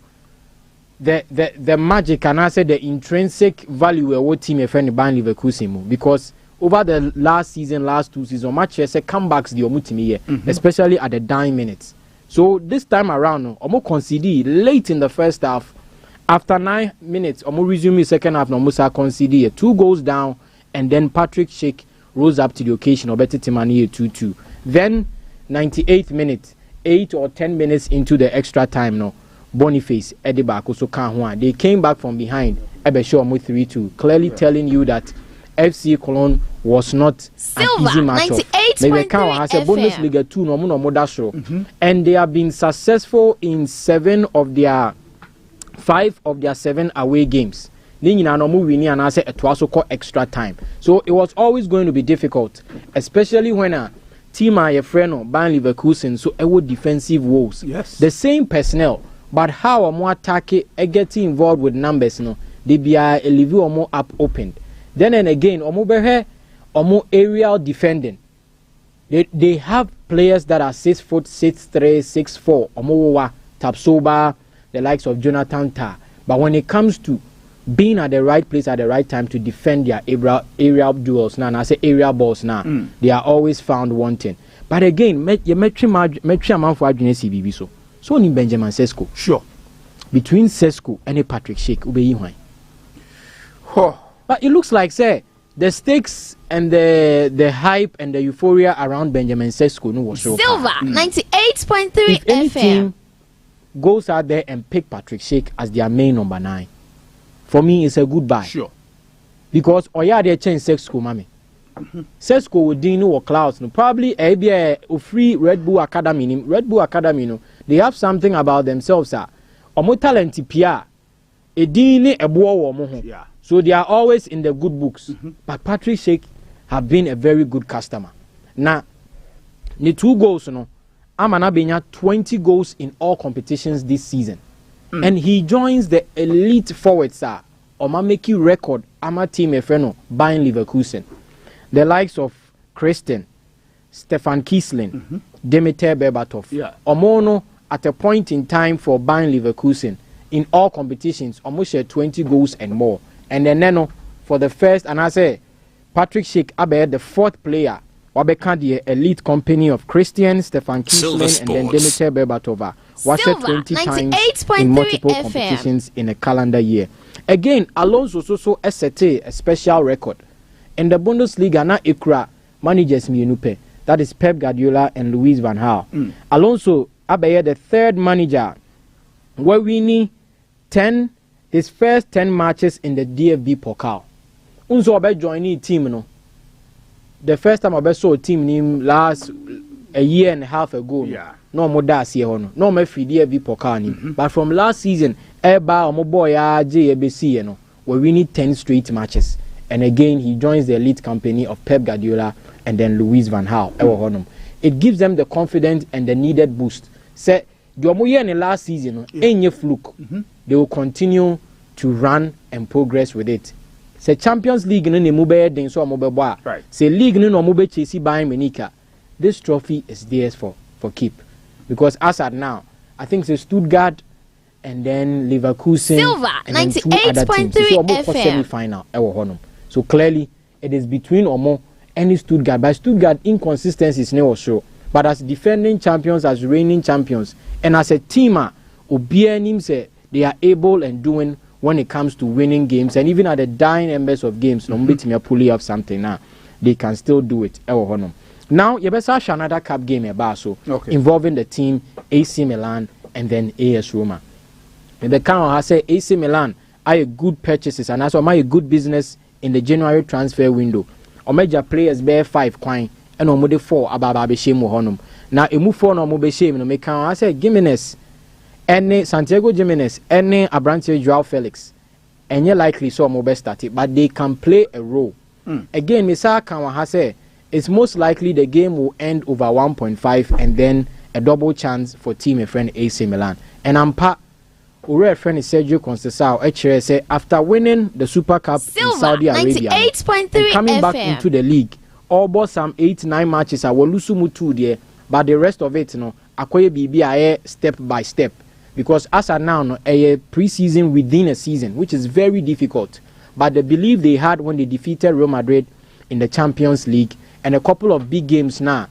the magic and I say the intrinsic value of what team a friend of Bayern Leverkusen because over the last 2 seasons, matches say comebacks the omutimi especially at the dying minutes. So this time around, Omo concede late in the first half. After 9 minutes, Omo resume the second half. Musa concede 2 goals down, and then Patrick Schick rose up to the occasion. Obeti Timani 2-2. Then 98th minute, 8 or 10 minutes into the extra time, no Boniface Edibako so Kanhua. They came back from behind. Ebesho Omo 3-2, clearly telling you that FC Cologne was not Silva, an easy matchup. Maybe Kanhua has a Bundesliga 2 no Moda, and they have been successful in 5 of their 7 away games. Extra time. So it was always going to be difficult, especially when a team are a friend of Bayern Leverkusen, so it would defensive woes. Yes. The same personnel, but how a more attack getting involved with numbers, they be a level or more up opened. Then and again, or more aerial defending. They have players that are 6 foot, 6'3", 6'4", Omowa, Tapsoba, the likes of Jonathan Tah. But when it comes to being at the right place at the right time to defend their aerial duels now, and I say aerial balls now, they are always found wanting. But again, you metri man for CBB so ni Benjamin Sesko. Sure. Between Sesko and Patrick Schick, ubeyi hwan. But it looks like say the stakes and the hype and the euphoria around Benjamin Sesko no was so Silva 98.3 if any FM team goes out there and pick Patrick Schick as their main number 9, for me it's a good buy. Sure. Because Oya they change Sesko mami. Sesko would do no clouds no probably a free Red Bull Academy. Red Bull Academy no they have something about themselves omo talent pia edini ebo wo ho. Yeah. So they are always in the good books. But Patrick Schick have been a very good customer. Now, the 2 goals, Amana Benya 20 goals in all competitions this season. And he joins the elite forwards, Omameki record, Ama team Efreno, Bayern Leverkusen. The likes of Christian, Stefan Kiesling, Dimitar Berbatov. Yeah. Omono, at a point in time for Bayern Leverkusen, in all competitions, almost shared 20 goals and more. And then Neno for the first, and I say Patrick Schick Abe the 4th player, Wabeka the elite company of Christian, Stefan Kiesling, and then Dimitar Berbatova. Watched 20 times in multiple competitions in a calendar year. Again, Alonso also set a special record in the Bundesliga. Na Ikra managers Minupe, that is Pep Guardiola and Louis van Gaal. Alonso Abe the 3rd manager where we need his first 10 matches in the DFB Pokal. Unso Abe joining team no. The first time I saw a team name last a year and a half ago. Yeah. No more das here no. No more free DFB Pokal. But from last season, Eba Omo boy JBC no. Where we need 10 straight matches. And again, he joins the elite company of Pep Guardiola and then Louis van Gaal. It gives them the confidence and the needed boost. Say the Omo year in the last season, any fluke. They will continue to run and progress with it. Say Champions League no mube den so mobile. Right. Say league no mube chase Bayern Munich. This trophy is theirs for keep. Because as at now, I think it's Stuttgart and then Leverkusen Silva and then 2 other teams. So almost for semi-final. So clearly it is between Omo and Stuttgart. But Stuttgart inconsistencies never show. But as defending champions, as reigning champions, and as a teamer, Obianim say they are able and doing when it comes to winning games, and even at the dying embers of games, no me pull up something now, they can still do it. Now, you better have another cup game involving the team AC Milan and then AS Roma. And the count has said AC Milan are a good purchases and also a good business in the January transfer window. Or major players bear 5 coin and omode 4 ababe shame honum. Now, a move for no mobile shame no make count. I said Gimenez. Any Santiago Jimenez, any Abrante Joao Felix, and you're likely so mobile started, but they can play a role. Again, Mr. Kanwa has said it's most likely the game will end over 1.5 and then a double chance for team a friend AC Milan. And I'm Ure friend is Sergio Conceição say after winning the Super Cup in Saudi Arabia and coming back into the league, all but some 8-9 matches I will lose two there, but the rest of it akoye bibi step by step. Because as of now, a pre-season within a season, which is very difficult. But the belief they had when they defeated Real Madrid in the Champions League and a couple of big games now,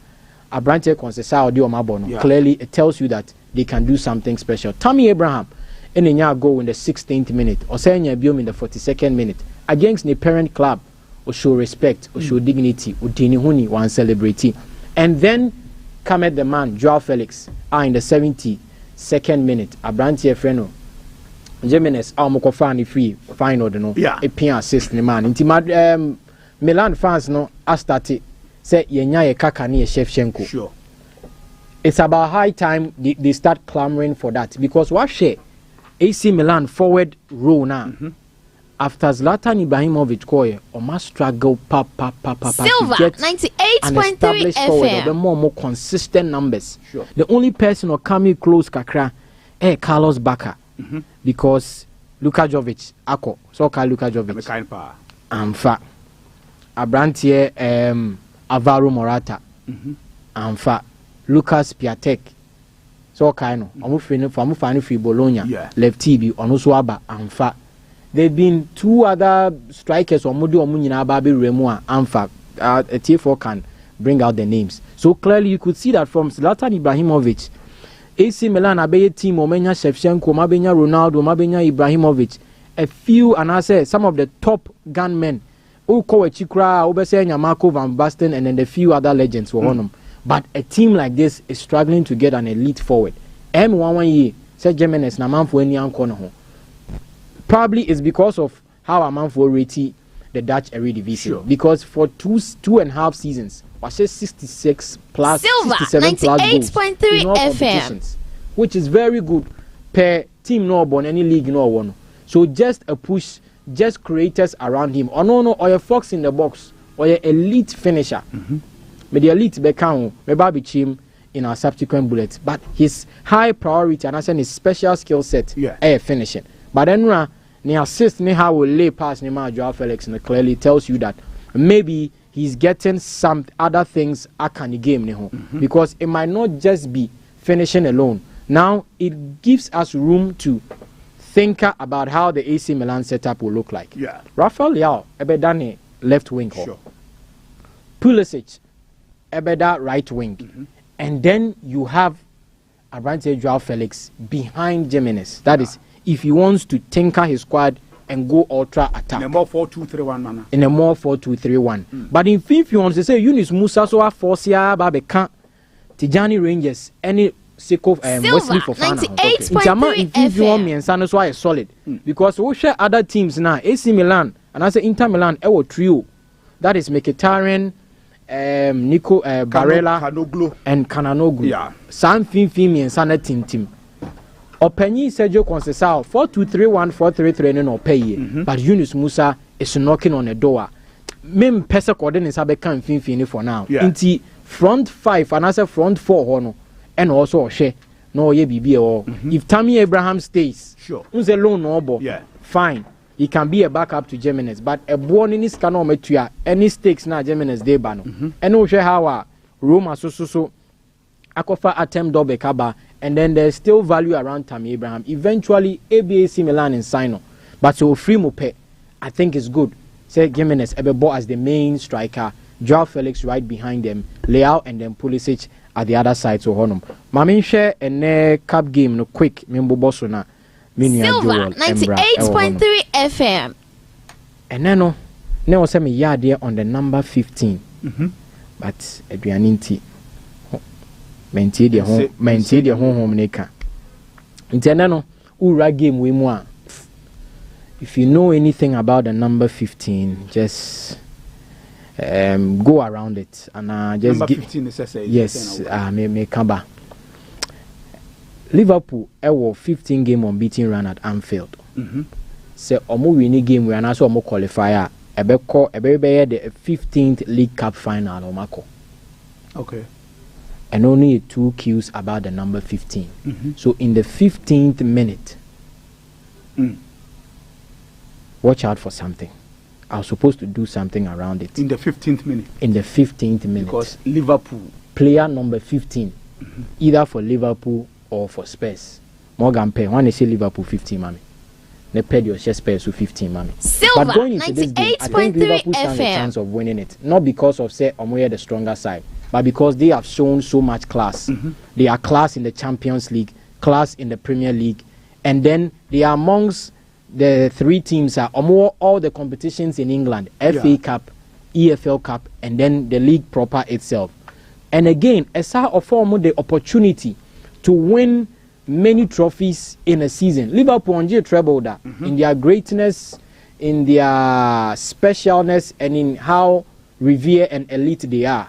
Abrante Conceição or Mabono. Clearly, it tells you that they can do something special. Tammy Abraham, in a goal in the 16th minute, or saying Biom in the 42nd minute, against the parent club, or show respect, or show dignity, or Dini Huni, one celebrity. And then come at the man, Joao Felix, in the 72nd minute, Abrante Freno. Jimenez, Almokofani free, final, no, a pin assist, the man. Intimate Milan fans, no, I started, say, Yenya Kakani, Shevchenko. Sure. It's about high time they start clamoring for that because what share AC Milan forward row now after Zlatan Ibrahimovic koye or must struggle Silver 98.3 FM. The more consistent numbers. Sure. The only person who coming close kakra Carlos Bacca because Luka Jovic ako so called Luka Jovic amfa Abrantie Alvaro Morata amfa Lucas Piatek so kind of from free Bologna left TB on Uswaba amfa. There've been two other strikers or Modu Omunina Babi Remua amfa. A T4 can bring out the names. So clearly you could see that from Zlatan Ibrahimovic, AC Milan abeye team Omenya Shevchenko, Mabenya Ronaldo, Mabenya Ibrahimovic, a few and I say some of the top gunmen Uko Chikra, Obesenya Marco Van Basten and then the few other legends were on them. But a team like this is struggling to get an elite forward. M1 said Jimenez na man for any corner. Probably it's because of how a man for rated the Dutch Eredivisie. Sure. Because for two and a half seasons, was 66 plus Silver, 67 plus goals 98.3 FM, which is very good per team no born any league no one. So just a push, just creators around him. Or no, or a fox in the box, or a elite finisher. But the elite become maybe him in our subsequent bullets. But his high priority and his special skill set finishing. But then the assist ne how will lay past Neymar Joao Felix and clearly tells you that maybe he's getting some other things in the game because it might not just be finishing alone. Now it gives us room to think about how the AC Milan setup will look like. Rafael Leao ebedane left wing. Sure. Pulisic Ebeda right wing. And then you have Abrante Joao Felix behind Jimenez. That is, if he wants to tinker his squad and go ultra attack. In a more 4-2-3-1 manner. In a more 4-2-3-1. But in if you want to say Yunus Musa so Forcia Babeka Tijani Rangers any Seko Wesley Fofana. 98.3 if you want me and Sanos why solid. Because we share other teams now. AC Milan and I say Inter Milan Ewo trio. That is Mkhitaryan, Nico Barella Kanoglu and Kananoglu. Sam Finfimi and Sana Tim. Openyi Sergio Conceição 4-2-3-1 4-3-3 no pay. But Yunus Musa is knocking on the door. Mem pesa coordinate sabe kan Finfini for now. Inti front 5 and I say front 4 hono and also share no ye bibi or if Tammy Abraham stays unze loan no bo fine. He can be a backup to Jimenez, but a born in his canometia, any stakes na Jimenez de bano. And no share how Roma so Akofa attempt double kaba, and then there's still value around Tammy Abraham. Eventually, ABAC Milan and sign on. But so free Mope, I think it's good. Say Jimenez Ebebo as the main striker, Joao Felix right behind them, Leao and then Pulisic at the other side. So honum. Mamin share a cup game no quick. Mimbo Bosona. Silver 98.3 FM. And then no say me yard there on the number 15. But Adrianinti maintain the home neka. Internano ura game we more. If you know anything about the number 15, just go around it and just number 15 is yes, me kaba. Liverpool ewo 15 game unbeaten run at Anfield. Say omo winning game we anaso omo qualifier ebeko the 15th League Cup final omako. Okay. And only 2 cues about the number 15. So in the 15th minute, watch out for something. I was supposed to do something around it. In the 15th minute? In the 15th minute. Because Liverpool. Player number 15. Either for Liverpool or for Spurs. Morgan Pay. When they say Liverpool 15, mommy. They paid your share Spurs to 15, mommy. Silver, but going into this game, I think Liverpool stand a chance of winning it. Not because of say Omoye the stronger side. but because they have shown so much class. They are class in the Champions League, class in the Premier League, and then they are amongst the 3 teams are all the competitions in England, FA Cup, EFL Cup, and then the league proper itself. And again, Esa offer the opportunity to win many trophies in a season. Liverpool on treble that in their greatness, in their specialness, and in how revered and elite they are.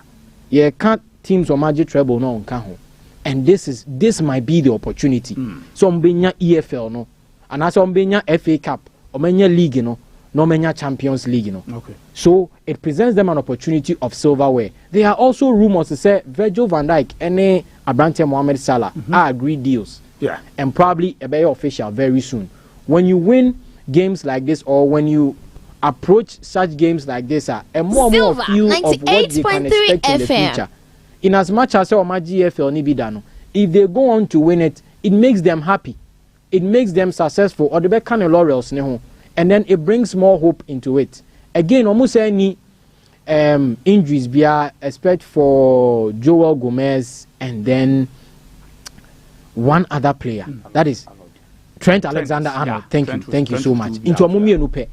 You can't teams or magic treble no on. And this might be the opportunity. So Mbenya EFL no, and as Mbenya FA Cup, Mbenya League no Mbenya Champions League no. Okay. So it presents them an opportunity of silverware. There are also rumors to say Virgil van Dijk and Abrante Mohamed Salah are agreed deals. Yeah. And probably a better official very soon. When you win games like this, or when you approach such games like this, a more and more feel of what they can expect in the future. In as much as GFL Nibidano, if they go on to win it, it makes them happy. It makes them successful, or the back kind of laurels, and then it brings more hope into it. Again, almost any injuries, be expect for Joel Gomez and then one other player. That is Trent Alexander-Arnold. Yeah, Thank you so much. Into Amumi Enupe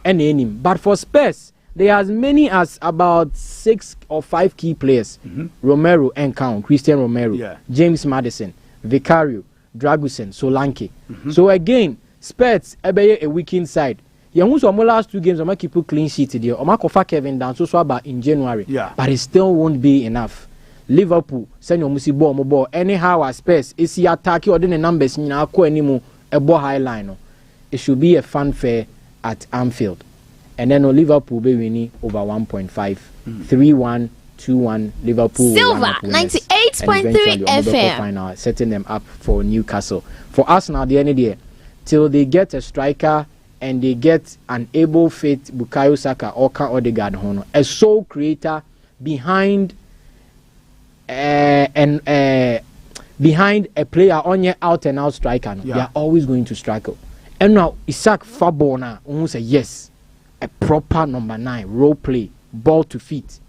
and him. But for Spurs, there are as many as about 6 or 5 key players. Romero and Count, Christian Romero, James Maddison, Vicario, Dragusin, Solanke. So again, Spurs a weekend side. Yahu's last 2 games, I'm keep a clean sheet today. I'm Kevin down so about in January. But it still won't be enough. Liverpool send your musi ball anyhow as Spurs is he attack or the numbers in our anymore a ball high line. It should be a fanfare at Anfield. And then Liverpool be winning over 1.5 3-1 2-1 Liverpool Silver 98.3 FM final, setting them up for Newcastle. For us now the end of the year till they get a striker and they get an able fit Bukayo Saka or Odegaard Hono, a sole creator behind behind a player on your out and out striker. They are always going to struggle. And now Isaac Fabona almost say yes, a proper number 9 role play, ball to feet.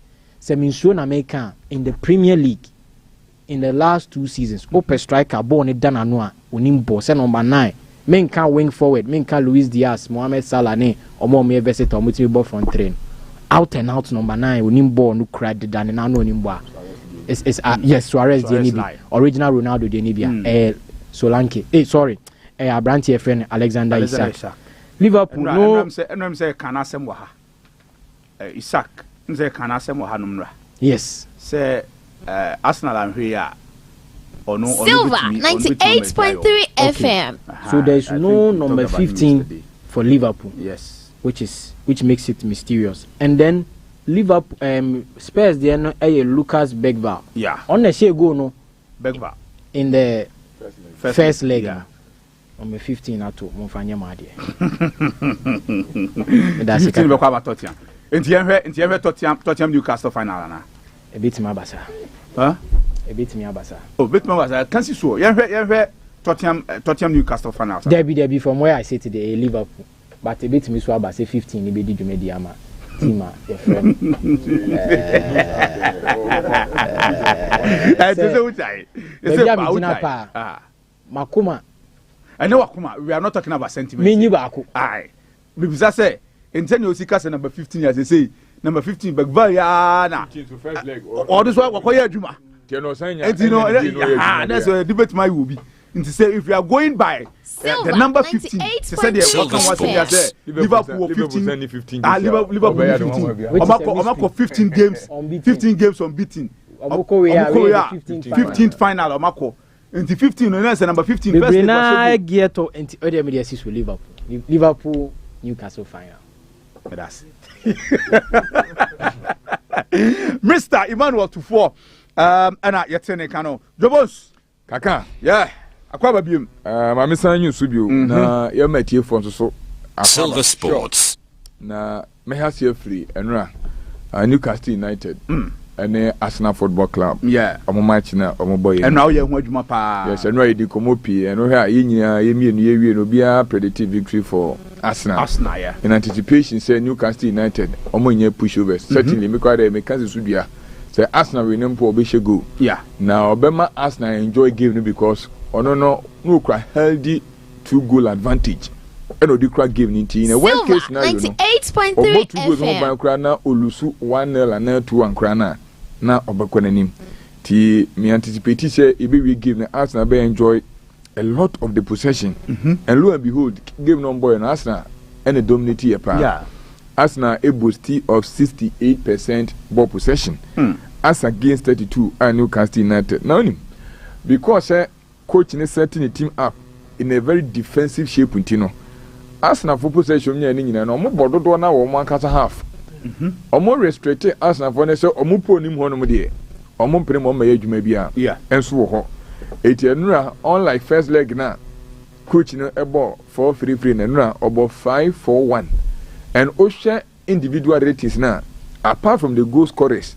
Seminsuona American in the Premier League in the last 2 seasons. Open striker, born it done anua, unimbo, say number 9. Men can wing forward, men can Luis Diaz, Mohamed Salah, or more me visit or multiple front train. Out and out number 9, unimbo, no cried the dan and unimbo. It's yes, Suarez Denibi, original Ronaldo Denibia, Solanke. Sorry, Abrante friend Alexander Isak. Liverpool no. I'm say Kanasem Waha. Isak, say Kanasem Waha numra. Yes. Say Arsenal and here. Silver 98.3 FM. So there is no number 15 for Liverpool. Yes. Which makes it mysterious. And then Liverpool Spurs there no Lucas Begval. Yeah. On the share go no Begval in the first leg. Yeah. Number 15 at all. Monfanya Madi. That's it. Be kwa Tottenham. Enti Tottenham Newcastle final na. A bit mabasa. Huh? A bit me abasa. Oh, bit mabasa. Can see so. Yenhwe Tottenham Newcastle final. Derby from where I say today Liverpool. But a bit me so abasa 15 ni be di dwumedi ama. Tima, your friend. Makuma. I know Akuma. We are not talking about sentiments. Aye. Because I say, in 10 years, he number 15 years. They say number 15, but Valiana. All this one, Wakoya Juma. And you know, that's a debate my will be. And to say, if we are going by the number 15, they said Liverpool 15. Liverpool 15. Omako 15 games. 15 games unbeaten. 15th final. Omako. And the 15, and that's number 15. Gear to earlier media assist with Liverpool, Newcastle final. That's it. Mr. Emmanuel Tufo. And I yet Kano. Jobos. Kaka. Yeah. Akwaba biom. Ma mesa nyu subio na ye matie fon so Silver Sports. Na me has here free enra Newcastle United. And Arsenal Football Club. Yeah. Omo match na omo boy. And now you hu adwuma pa. Yes, and right di komopi and here ye nyina ye mienu ye wie no bia predictive victory for Arsenal. Arsenal, yeah. In anticipation say Newcastle United omo nye pushovers. Certainly me kwade me kan se so bia. say Arsenal we name for Obeshe go. Yeah. Now Obama Arsenal enjoy game because no healthy 2-goal advantage. And the crack game in a worst case now 98.3 FM. Na olusu 1-0 and 2-1 krana na obakwanim. Ti me anticipate say e be we give na Arsenal be enjoy a lot of the possession. And lo and behold, game number in Arsenal and dominate here. Yeah. Arsenal a boasting of 68% ball possession. As against 32 at Newcastle United. Now, because coach is setting the team up in a very defensive shape, Arsenal for possession, and almost bordered 1 hour, 1 half. Almost restricted Arsenal for necessary, or more pony monomody, or more primo maybe, yeah, and so on. Unlike first leg now, coach a ball 4-3-3 and run about 5-4-1. And Osha individual ratings now, apart from the goal scorers,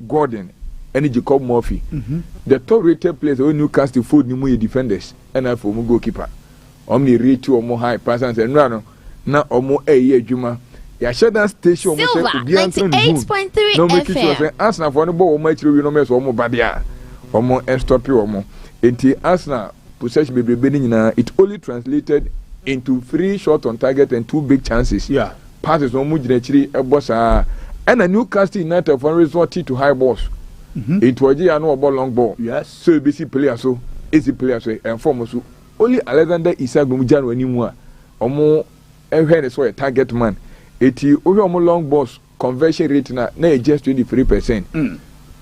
Gordon and Jacob Murphy, the top rated players when Newcastle food new defenders and I for goalkeeper. Omni rate or more high passers and run now or more a year Juma. Ya shut that station Silver 98.3 no FM. Arsenal for the ball much you know mess or more badia or more and stop you or more. Until Arsenal possession be beginning it only translated into 3 shots on target and 2 big chances. Yeah. Passes on Mujinechiri a boss and a Newcastle United for resorted to high balls. It was a ball long ball. Yes. So busy player so easy player so and foremost only Alexander Isak Bumujano anymore. Omo every so a target man. Eti omo long balls conversion rate na just 23%.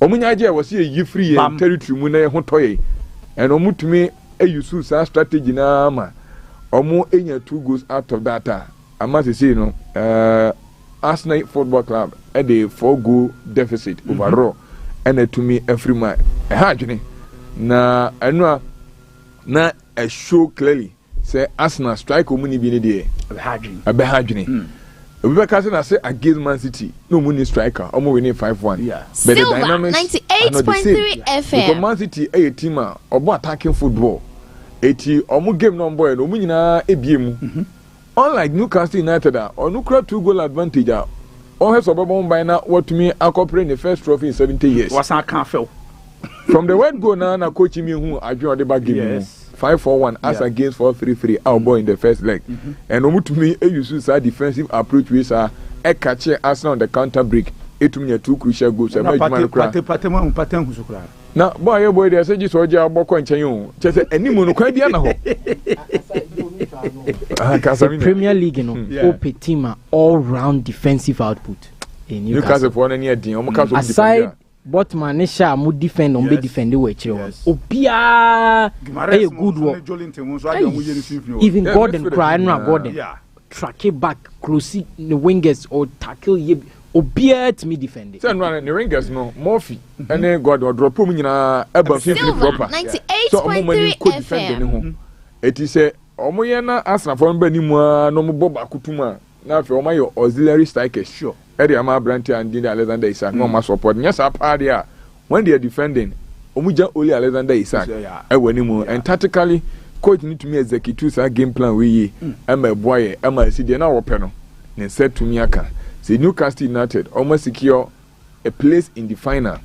Omunyaje was here ye free and territory mu na ho toye. And omu to me a use sa strategy na ma. Omo enya 2 goals out of that. I must say Arsenal Football Club at the 4-goal deficit overall, and to me every man. Na I na a show clearly say Arsenal strike omuni bi ne de. Abehadwene. We can say against Man City, no money striker, almost winning 5-1. Yeah. But the dynamics 98.3 FM. Because Man City a team or attacking football. 80 almost game number no nyina ebiem. Unlike Newcastle United or Nukra 2-goal advantage or has Obama by now what to me accompanying the first trophy in 70 years. What's I can't feel. From the word go now coach me who I joined the back game 5-4-1 as against 4-3-3 our boy in the first leg. And no to me a use a defensive approach with a catch Arsenal on the counter break. It to me 2 crucial goals. Now, boy, they say just what you are and chain. Just any mono quite the Premier League, you know, open team all-round defensive output. In Newcastle for any idea. Aside, but Manesha would defend on be defended with Obia a good work. Even Gordon crying Gordon. Track it back, close the wingers or tackle ye. Obia to me defending. Send one the ringers no Murphy and then God or drop him in a proper. 98.3 FM. It is a Omoyana Arsenal for Benimua no Boba Kutuma. Now for my auxiliary strikers. Sure. Eddie Ama Branty and Dina Alexander Isak no more support. Yes, up there when they are defending. Omuja only Alexander Isak. And tactically, coach need to me execute a game plan we Emma Boye, Emma Sidiana Openo. And said to Miaka. See Newcastle United almost secure a place in the final.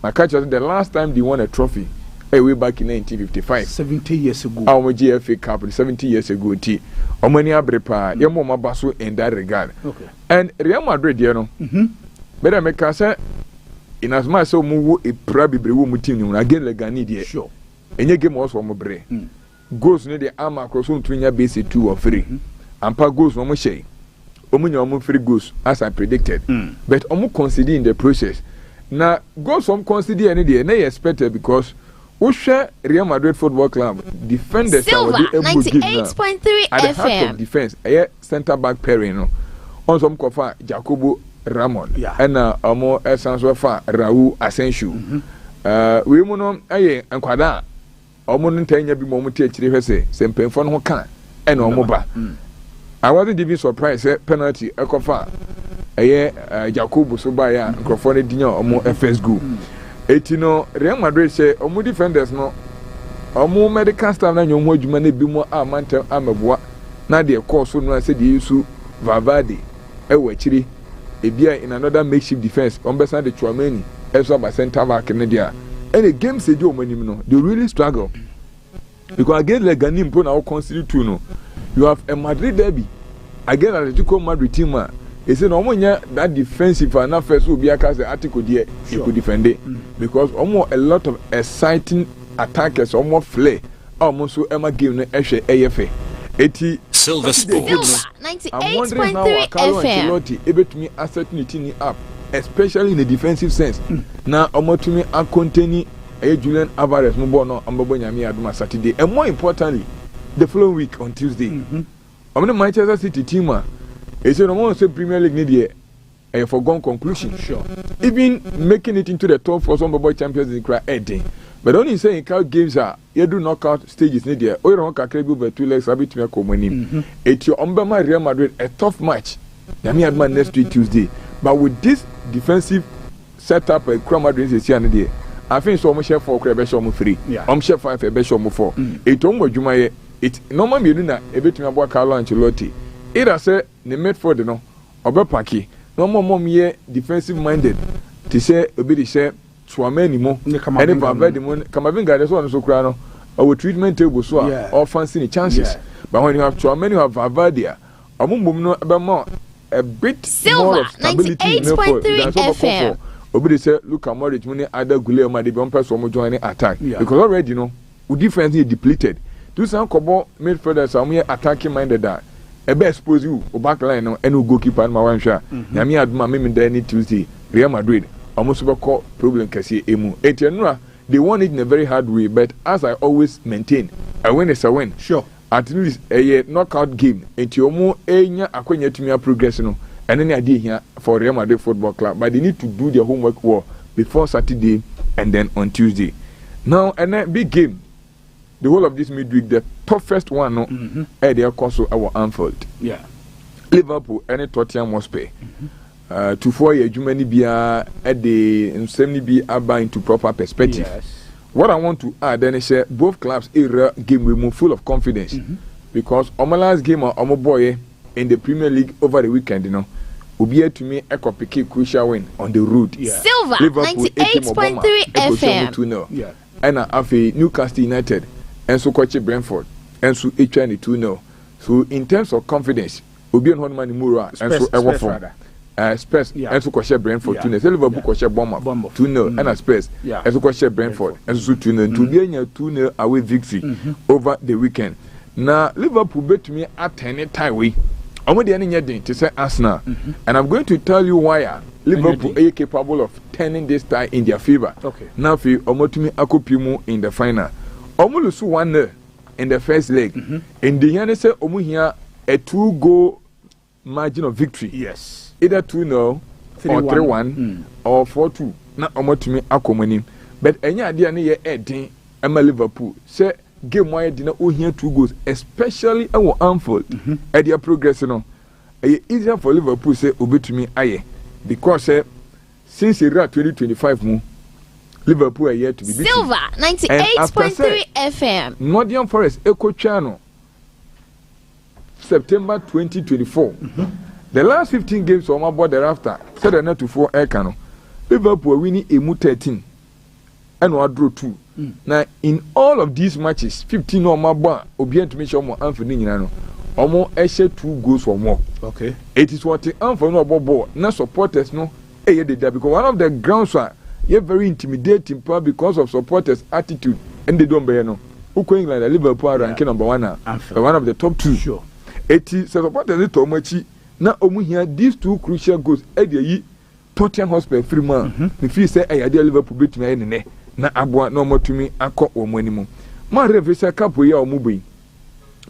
My catch the last time they won a trophy way back in 1955. 70 years ago. Our GFA Cup 70 years ago. Omani Abrepa, Yamo Mabasu in that regard. Okay. And Real Madrid, you know, better make us say in as much so move a probably mutim again Legani dear. Sure. And you game also Mobre. Goes near the armor across on Twinya base 2 or 3. And pa goes from Moshe. Omu free goals as I predicted, but Omu consider in the process. Now goals from consider any day, and they expected because we share Real Madrid Football Club defenders Silver 98.3 at the heart of defense. A centre back pairing, no. On some kofa Jacobo Ramon, and Omo essence fa Raul Asensio. We mono aye ankwada. Omo ntanya bi mo mo tie chire hwese sempemfo no ho kan and Omo ba. I wasn't even surprised. Penalty, Ekofa, Jacobo Subaya, Crofone Dino, or more FS goal. Etino, Real Madrid say, Omu defenders no, Omu medical staff, and your more money be more Amanta Amabua. Now, the course, so no, I said, you su Vavadi, Ewechiri, Ebia in another makeshift defense, on beside the Chouameni, ɛso aba center back ne dia and the game say do omanim no they really struggle because against Leganim pro na consider two no you have a Madrid derby against Atletico Madrid team they say no omonya that defensive and that first obi aka say article there you could defend it because almost a lot of exciting attackers almost flair almost so Emma game no ehwe eyefe eti Silver Sports 98.3 FM ebetumi asset ni team up especially in the defensive sense na omotumi acontany Julian Alvarez mo ball no ambobo nyame aduma Saturday and more importantly the following week on Tuesday the Manchester City team they say no more say Premier League need a foregone conclusion sure even making it into the top for some boy Champions League cry heading but only saying count games are you do knockout stages need there or you can over 2 legs habit me come it's your Real Madrid a tough match nyame aduma next week Tuesday but with this defensive setup at Real Madrid is here and there I think so much for be show 3 share 5 be show 4 it omo adwuma ye it normal me na e betumi abo Carlo Ancelotti either say ne midfield no obepaki no mom ye defensive minded to say obi dey say Tchouameni mo any Valverde mo Camavinga dey so kura no our treatment table so or fancy chances but when you have Tchouameni you have Valverde omum no be more a bit more of stability in the midfield Obi say Luka Modric money other Guleo ma dey be on person mo join attack because already you know we defense is depleted. Do some kobo midfielders are more attacking minded that e be expose you o back line no and goalkeeper ma wan hwa. Nyame aduma me dey any Tuesday Real Madrid almost be call problem kase emu. Etienura they won it in a very hard way but as I always maintain a win is a win. Sure. At least a knockout game enti omo enya akwanya tumi progress no. And then idea here for Real Madrid Football Club, but they need to do their homework well before Saturday and then on Tuesday. Now, and then big game, the whole of this midweek, the toughest one, no, at their console our Anfield. Yeah, Liverpool and Tottenham Hotspur. 2-4 years, Germany be at the same be into proper perspective. Yes. What I want to add then is both clubs era game we move full of confidence because our last game our boy in the Premier League over the weekend, you know, will be to me a crucial win on the road. Yeah. Silver 98.3 FM. Yeah. And after Newcastle United and so coach Brentford and so H2 2-0. So in terms of confidence, will be on Honman Mura and so Everton. Spurs and so coach Brentford 2-0. Liverpool coach Bournemouth 2-0 and Spurs and so coach Brentford and so 2-0. To be a 2-0 away victory over the weekend. Now Liverpool bet me at any time we. I'm to say Arsenal, and I'm going to tell you why Liverpool are capable of turning this tie in their favor. Okay. Now, for Omotumi Akopimu in the final, Omulusu 1-0 in the first leg. In the end, say Omuhia a 2-goal margin of victory. Yes. Either 2-0 or 3-1 or 4-2. Na Omotumi Akomani. But any idea near Eddie Emma Liverpool say. Game why did not hear 2 goals, especially our Anfield. At their progress, you know, it's easier for Liverpool say obey to me aye because since the year 2025 Liverpool are yet to be beaten. Silver 98.3 FM. Nottingham Forest Echo Channel September 2024. The last 15 games on my board thereafter said not to 4 air cannon. Liverpool winning a 13 and one draw 2. Now in all of these matches 15 or more bar obedient to me show more Anthony Nano almost 2 goals or more. Okay, it is what the Anthony no ball not supporters no because one of the grounds are very intimidating part because of supporters attitude and they don't bear no who England like Liverpool ranking number 1 now one of the top 2 sure it is supporters little much now omu here these 2 crucial goals Eddie Tottenham Hotspur free man if you say I Liverpool beat me in na abua no motumi akọ omanimu ma reverse cup we omubi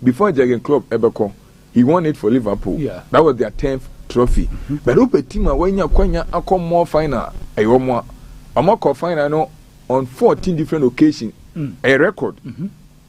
before Jurgen Klopp ebeko he won it for Liverpool. That was their 10th trophy. But ope team when ya kwanya akọ more final ayomo amako final no on 14 different occasions a record.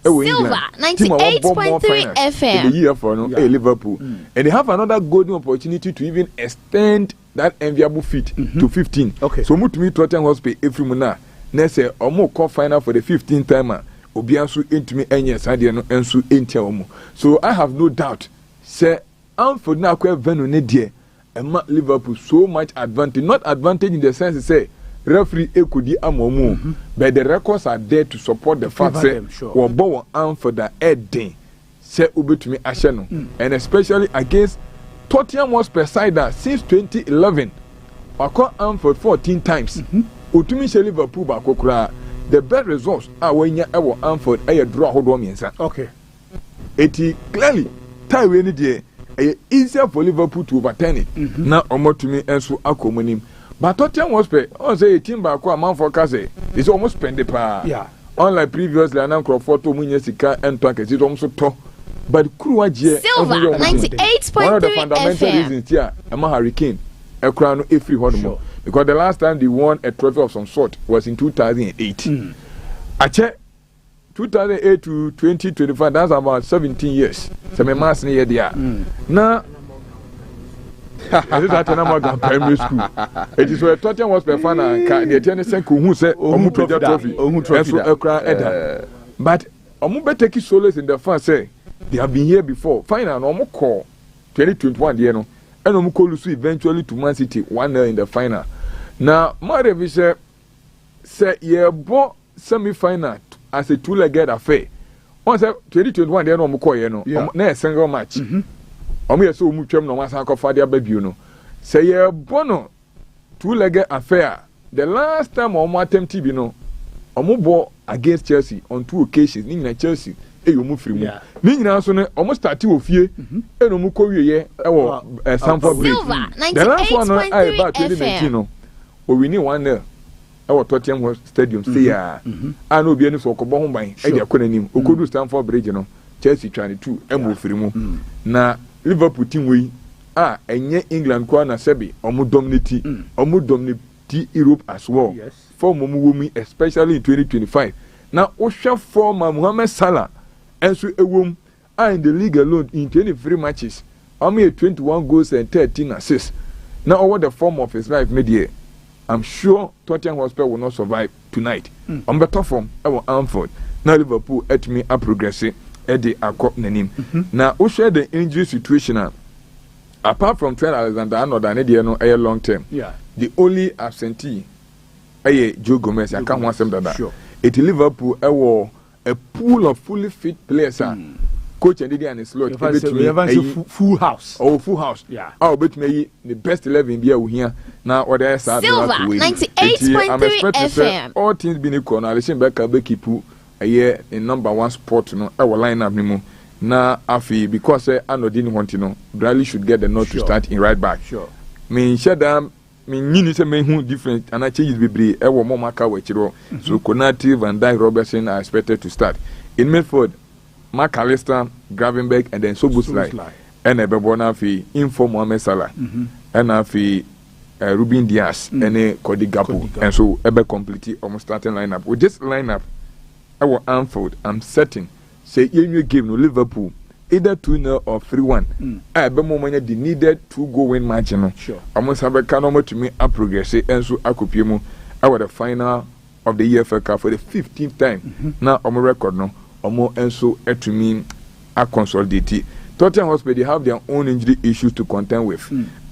Silver 98.3 FM. The year for Liverpool and they have another golden opportunity to even extend that enviable feat to 15. Okay, so mutumi Tottenham Hotspur every muna Nese omo call final for the 15th time. Obiansu intimi enye sadia no ensu entia omo. So I have no doubt. Say Anfield na kwa venu ne die. Ema Liverpool so much advantage. Not advantage in the sense say referee ekudi amomu but the records are there to support the fact say we bow on for the heading say ubetumi ahye no and especially against Tottenham Hotspur side that since 2011 wako am for 14 times utumi she Liverpool ba kokura the best results are when you ever Anfield a draw hold on miensa. Okay. It clearly tie we need there easier for Liverpool to overturn it. Now omo to me enso akomonim. But Tottenham Hotspur on say a team ba ko man forecast it's almost spend the power. Yeah. Unlike previously Anam Crawford to munya sika ento akesi to almost to. But Kruwa je Silver 98.3 one of the fundamental reasons here Emma Hurricane a crown every hormone. Because the last time they won a trophy of some sort was in 2008. I check 2008 to 2025, that's about 17 years. So my mass near there. Now, I just had to number primary school. It is where Tottenham was per fan and the tennis who said, trophy. But Omu take solace in the fan say they have been here before. Final Omu call 2021, you know. And Omu call eventually to Man City 1-0 in the final. Now, my revision say yeah, bought semi-final as a two-legged affair. Once 2021, they no call you know. Na single match. Omu yeso omu twem no masa akọfa dia baby no. Say yeah, bono two-legged affair. The last time Omu attempt bi no, Omu bought against Chelsea on 2 occasions. Ni na Chelsea omu free mu. Ni nyina so ne Omu start ofie e no mu ko wiye e wo Stamford Bridge. The last one I about 2019 no. We need 1-0. Our Tottenham Stadium stay I know be any so ko bo ban e dia konanim okodu Stamford Bridge no Chelsea 22 emo firi mu na Liverpool team we enye England kwa na sebi omu dominate Europe as well for momu especially in 2025 na ohwe former Mohamed Salah enso ewom in the league alone in 23 matches omu 21 goals and 13 assists now over the form of his life mid-year I'm sure Tottenham Hotspur will not survive tonight. On better form, I will Anfield. Now Liverpool at me a progressing at the Akop Nanim. Now, we share the injury situation. Apart from Trent Alexander-Arnold and Ediano a long term. Yeah. The only absentee Joe Gomez. I can't want them that. Sure. At Liverpool, a pool of fully fit players. Coach and Didi and his lot. Full house. Oh, full house. Yeah. I'll bet me the best 11 be here. Now, what I said, Silver 98.3 FM. All things being equal. Now, listen back, I'll be keep a year in number 1 spot. No, I will line up anymore. Now, Afi, because I know didn't want to know, Bradley should get the note to start in right back. Sure. Me, Shadam, me, you say, me, who different, and I change the be I will more marker with you. So, Konate, Van Dijk, Robertson are expected to start. In Medford, Mark Alistair, Gravenberg, and then Soboslai. And a Bebona fi Info Mohamed Salah. And a fi Ruben Diaz and a Cody Gakpo. And so Ebe completely almost starting lineup. With this lineup, I will Anfield. I'm certain. Say you game no Liverpool either 2-0 or 3-1. I be moment the needed 2-goal win margin. Sure. Almost have a canon to me a progress. And so I could be more. I was the final of the EFL Cup for the 15th time. Now on my record no. Omo enso etumi a consolidate. Tottenham Hotspur they have their own injury issues to contend with.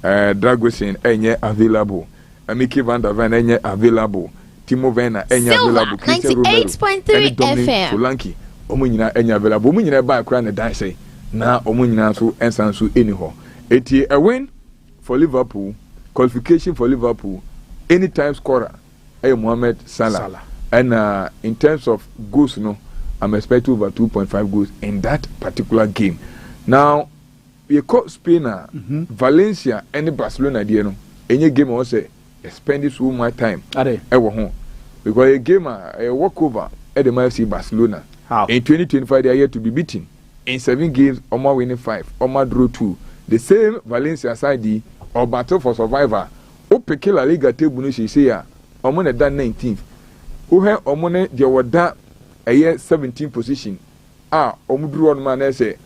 Dragosin enye available. Mickey van der Ven enye available. Timo Werner enye available. Christian Romero 98.3 FM. Solanke omo nyina enye available. Omo nyina ba akra na dan say. Na omo nyina so ensan so anyhow. Eti a win for Liverpool, qualification for Liverpool, anytime scorer Mohamed Salah. And in terms of goals no I'm expecting over 2.5 goals in that particular game. Now, we call Spain, Valencia, and Barcelona. Any game I say spend so much time. Ever home because a game a walkover at the FC Barcelona. How? In 2025 they are yet to be beaten. In 7 games, Oma winning 5, Oma draw 2. The same Valencia side or battle for survivor. O peke La Liga table no she say ya. Oma na done 19th. Who have Omone they were that. A year 17 position. Omudru on man say,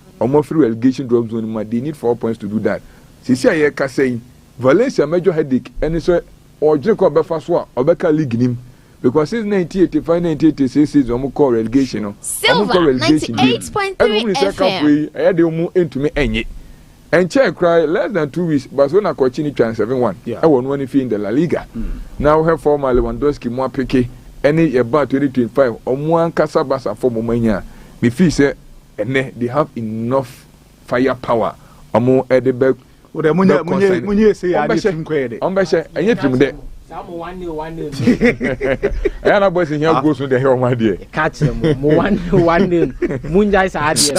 free relegation drop zone. They need 4 points to do that. Sisi aye ka say Valencia major headache and so or Jacob Befaswa or Beka League nim because since 1985 1986 is call relegation. Silver 98.3 FM. I had the into me enye. And check cry less than 2 weeks. Barcelona continue to 7-1. I won one in the La Liga. Now have former Lewandowski more picky. Any about 2025 or one Casabasa for Momania. Me feel say and they have enough firepower. More Edinburgh. What the money say I didn't quite. And yet from there. Some 1-0. I am boys in here goes to the hell, my dear. Catch them 1-0. Munjai's idea.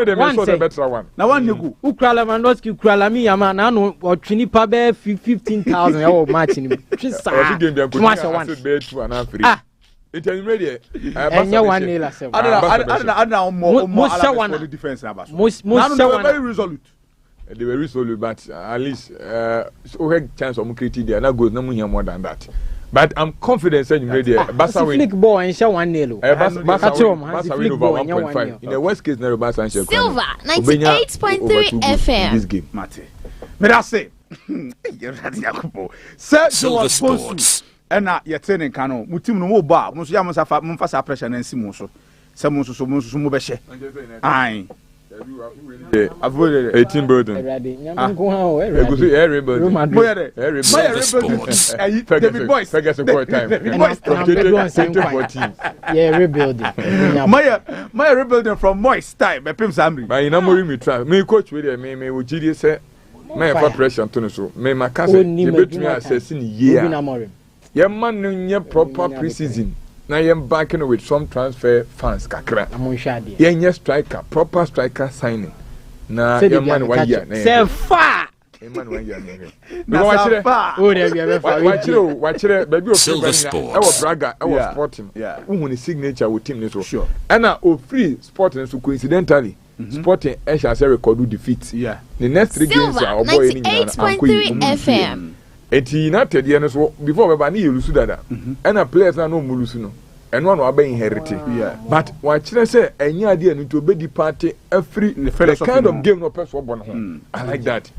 The better one. Now one you go. Ukrala Mandoski, Ukralami, Yamanano, or Trinipabe 15,000 hour match in It is ready. And you 1-0. I don't know more defense. Most very resolute. They were resolute, but at least so had chance of creating there. Not good, no more than that. But I'm confident saying ready. Basa win. Flick ball and show 1-0. Basa win over 1.5. In the worst case, no Basa and Silver 98.3 FM. This game, Mate. May I say? Silver Sports. And now you're turning cano. Mutim no ba. Musu ya musa mufasa pressure na nsi muso. Se musu mo behye. Aye. 18 building. David Boyce. Yeah, rebuilding. My rebuilding from Moist time. Pim Samri. But you know me try. Me coach with me Ujiri say me for pressure to so. Me makase you bet me assessing year. Your man no proper preseason. Now I'm backing with some transfer funds kakra. Yeah, striker, proper striker signing. Now your man 1 year. Say far. Man 1 year. Watch it, baby. Silver Sports. I was Braga, I was Sporting. Yeah. Who signature with team so sure. And now free Sporting so coincidentally. Sporting shall say record defeat. Yeah. The next 3 games are boy 98.3 FM. Eti United yen so before we bani lose that and a players na no lose no and one will be inherited but what chile say enya ade no to be the party every the kind of game no person born I like that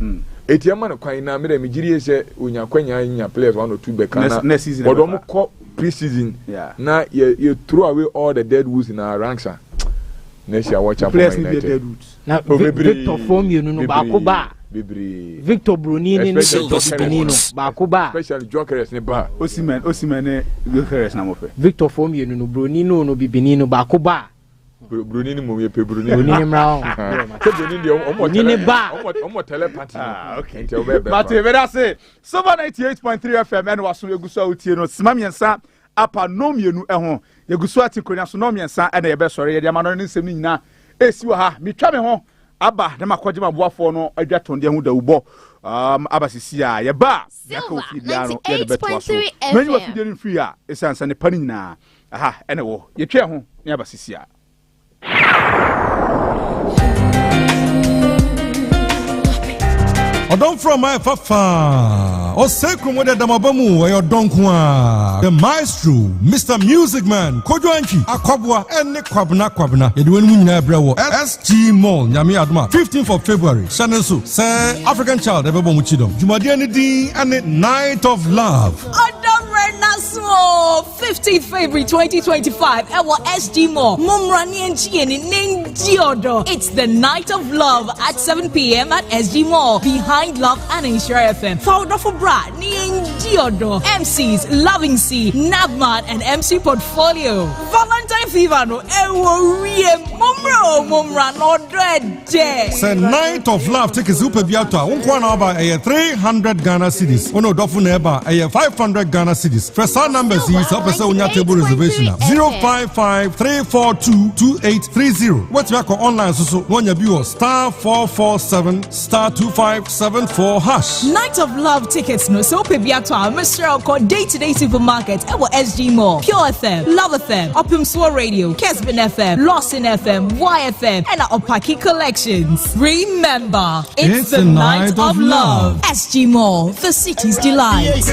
eti am na kwan na me giri say onya kwanya nya players 1 or 2 be kana next season but dem call pre-season na you throw away all the dead woods in our ranks next year watch out for United na Victor form you no ba ko ba Victor Brunini ni Victor Benino Bakuba especially Jokeres ne ba Osimhen Jokeres na mo fe Victor form you no Brunino no Benino Bakuba Brunini mo ye pe Brunini mra Brunini ba omo telepathy okay but we say 98.3 FM and waso eguso atie no simamiensa apa no mienu ho yeguso atikonya so no miensa na ye be sori ye de amano ne nsem nyina esi wa ha mitwa me ho aba na makwaje maboafo no adwaton de hu da ubo abasisi a ye ba Silver 98.3 FM many of you free a esansa ne pani nyina aha ene wo ye twa ho ne abasisi a Odon from my fafa. O sekrum with the damabamu your donkwa. The maestro, Mr. Music Man, Kojo Anchi, Akwabwa, and Kwabna. Edwin Munya Brewo, SG Mall, Nyami Adma, 15th of February. Shanensu, say African Child, Ebebo Muchidom. Jumadiani D and the Night of Love. Odon Renasmo, 15th February 2025. Ewa SG Mall, Mumrani and Chieni, Ning Giodo. It's the Night of Love at 7 p.m. at SG Mall. Behind Love and Insure FM. Founder for Brad, Niang Giodo, MCs, Loving C, Navman, and MC Portfolio. Valentine Fever, no, Mumra, no dread. Say Night of Love, take a super biata, Unkwana by 300 Ghana cities. Ono Dofuneba, 500 Ghana cities. First our numbers is up as a table reservation 055-342-2830. What's back on online so one your viewer *447*257 #. Night of Love tickets no so pebiato Mr. Oko day-to-day supermarket ewo SG Mall, Pure FM, Love FM, Opim Swa Radio, Kesbin FM, Lawson FM, YFM, and our Opaki collections. Remember, it's the Night of Love. SG Mall, the city's delight.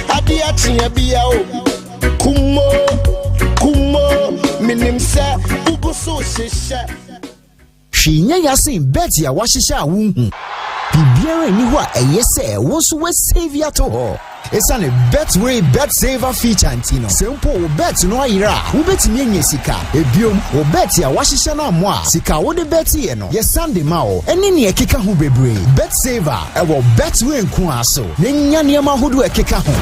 She nya yasin bet ya washisha wu. Bibiara ni ho a eyese wo so we save ya to ho. Esa ne Betway Bet Saver feature antino. Simple wo bet no ayira. Wo betimi enye sika. Ebiom wo bet ya wahihye na mo a sika wo de bet ye no. Ye Sunday ma o. Eni ne ekeka ho bebre. Bet Saver e wo Betway nko aso. Ne nya ne ma hodo ekeka ho.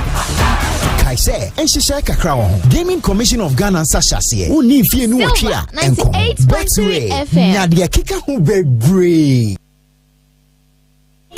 Kaise enhihye kakra wo. Gaming Commission of Ghana Sashase. Wo ni fie nu wo twa enko. Betway nya de ekeka ho bebre.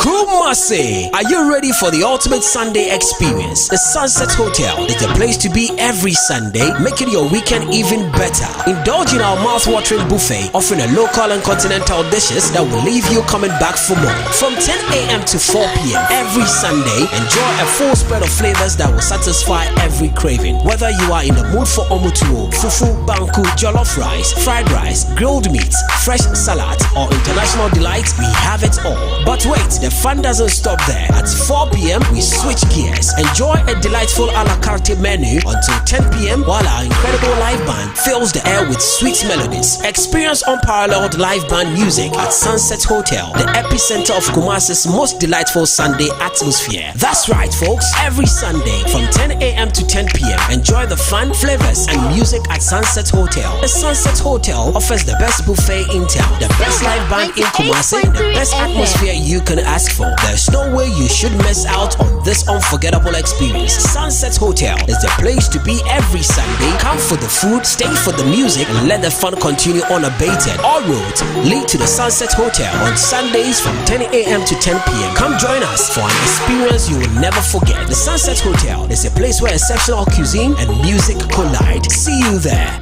Kumasi, are you ready for the ultimate Sunday experience? The Sunset Hotel is the place to be every Sunday, making your weekend even better. Indulge in our mouth-watering buffet, offering a local and continental dishes that will leave you coming back for more. From 10 a.m. to 4 p.m. every Sunday, enjoy a full spread of flavors that will satisfy every craving. Whether you are in the mood for omutuo, fufu, banku, jollof rice, fried rice, grilled meat, fresh salad, or international delight, we have it all. But wait, the fun doesn't stop there. At 4 p.m. we switch gears. Enjoy a delightful a la carte menu until 10 p.m. while our incredible live band fills the air with sweet melodies. Experience unparalleled live band music at Sunset Hotel, the epicenter of Kumasi's most delightful Sunday atmosphere. That's right, folks. Every Sunday from 10 a.m. to 10 p.m. enjoy the fun, flavors, and music at Sunset Hotel. The Sunset Hotel offers the best buffet in town, the best live band in Kumasi, the best atmosphere you can ask for. There's no way you should miss out on this unforgettable experience. Sunset Hotel is the place to be every Sunday. Come for the food, stay for the music, and let the fun continue unabated. All roads lead to the Sunset Hotel on Sundays from 10 a.m. to 10 p.m. Come join us for an experience you will never forget. The Sunset Hotel is a place where exceptional cuisine and music collide. See you there.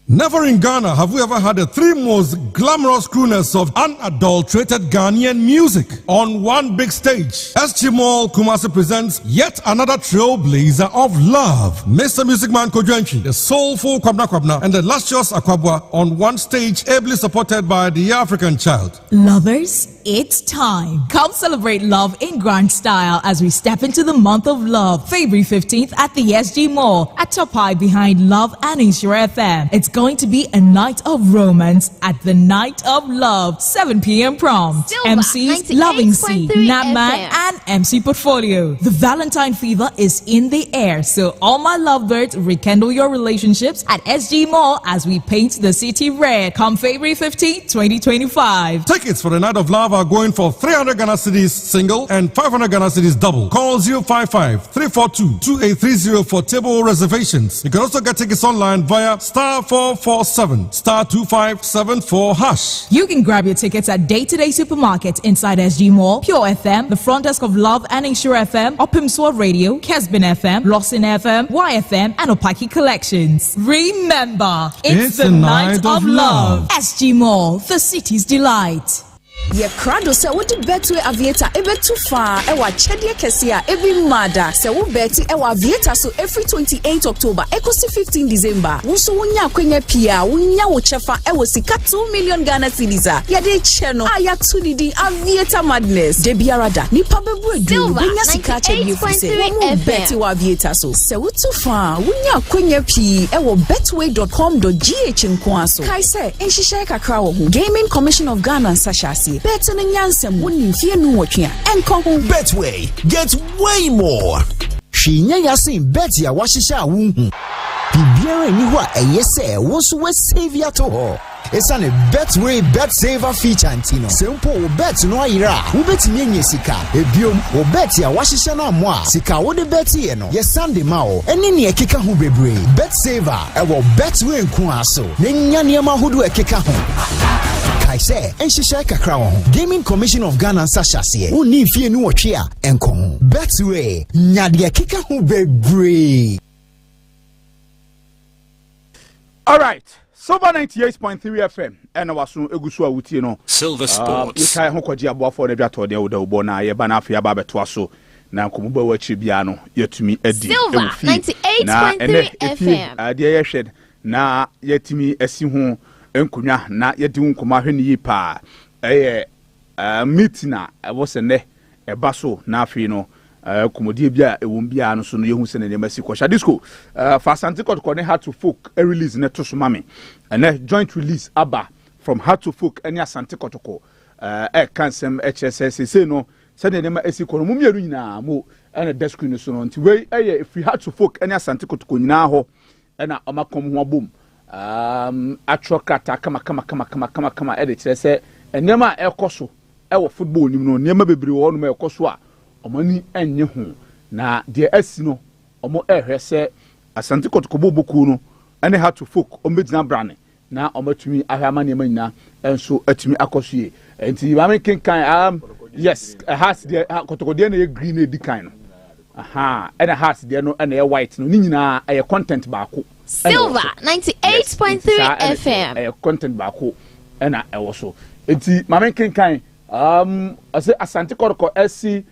Never in Ghana have we ever had the three most glamorous crooners of unadulterated Ghanaian music on one big stage. SG Mall Kumasi presents yet another trailblazer of love. Mr. Music Man Kojo Antwi, the soulful Kwabna Kwabna, and the luscious Akwabwa on one stage, ably supported by the African Child. Lovers, it's time. Come celebrate love in grand style as we step into the month of love. February 15th at the SG Mall at Top High behind Love and Insure FM. It's going to be a night of romance at the Night of Love, 7 p.m. prompt. MCs Loving C, Natman, and MC Portfolio. The Valentine fever is in the air, so all my lovebirds, rekindle your relationships at SG Mall as we paint the city red. Come February 15th, 2025. Tickets for the Night of Love are going for 300 Ghana cedis single and 500 Ghana cedis double. Call 055-342-2830 for table reservations. You can also get tickets online via *447*2574#. You can grab your tickets at Day-to-Day Supermarket inside SG Mall, Pure FM, the front desk of Love and Insure FM, Opimswa Radio, Kesbin FM, Lawson FM, YFM, and Opaki Collections. Remember, it's the night of love. SG Mall, the city's delight. Ye crado se wo di Betway Aviator ebe too far e wa chede kese a every mada se wo beti e wa Aviator so every 28 October ekosi 15 December wo so wonya akwenya pia wonya wo chefa e wo sika 2 million Ghana cedis a ye de che no aya to di Aviator madness de biarada nipa bebu edu wonya sika che bi ofise wo beti wa Aviator so se wo too far wonya akwenya pi e wo betway.com.gh nko aso kai se enhihye kakra wo ho Gaming Commission of Ghana Sashase Betway, get way more. Shinya yasin bet ya washisha wunhu. Bibiara ni ho a eyese wo so we save ya to ho. Esa ne Betway Bet Saver feature antino. Simple bet no ayira. Wo betimi enye sika. Ebiom wo bet ya washisha na mo a sika wo de bet ye no. Ye Sunday ma o. Eni ne ekeka ho bebre. Bet Saver e wo Betway nko aso. Ne nya ne ma hodo ekeka ho. Kaise enhihye kakra wo. Gaming Commission of Ghana Sashase. Wo ni fie nu otwe a enko ho. Betway nya de ekeka ho bebre. All right. Silver 98.3 FM and wasu egusu awutie no Silver Sports you kai ho kwaji aboafo na dwato de woda ubo na ye ba na afia ba beto aso na nkomuba wachi bia no yetumi edi Silver 98.3 FM ade ye hwed na yetimi asi ho enkunwa na yedi nkoma hwe ni pa meet na wosene eba so na afi no komodie bia ewon bia no so no yehu sene nemasi kwasha disco Fasante Kotoko ne Heart to Folk a release ne to so mame and joint release aba from Heart to Folk and Asante Kotoko cansem HSS say no send them esi kono mu mienu nyina mo and the screen so no nti we if we had to folk any Asante Kotoko nyina ho na omakom ho bom atrokata kama edit say enema ekoso ewo football nim no nema bebre wo no ekoso a omani enye ho na de asi no omo ehwe say Asante Kotoko boboku no ene had to folk omedina brane na omatumi ahama nema nyina enso atumi akosue enti ba me kenkan yes a hat there Kotoko there na green edikan no and a hat there no and a white no ni nyina a content baako Silver 98.3 FM a content baako and a also enti ma me kenkan I say Asante Kotoko SC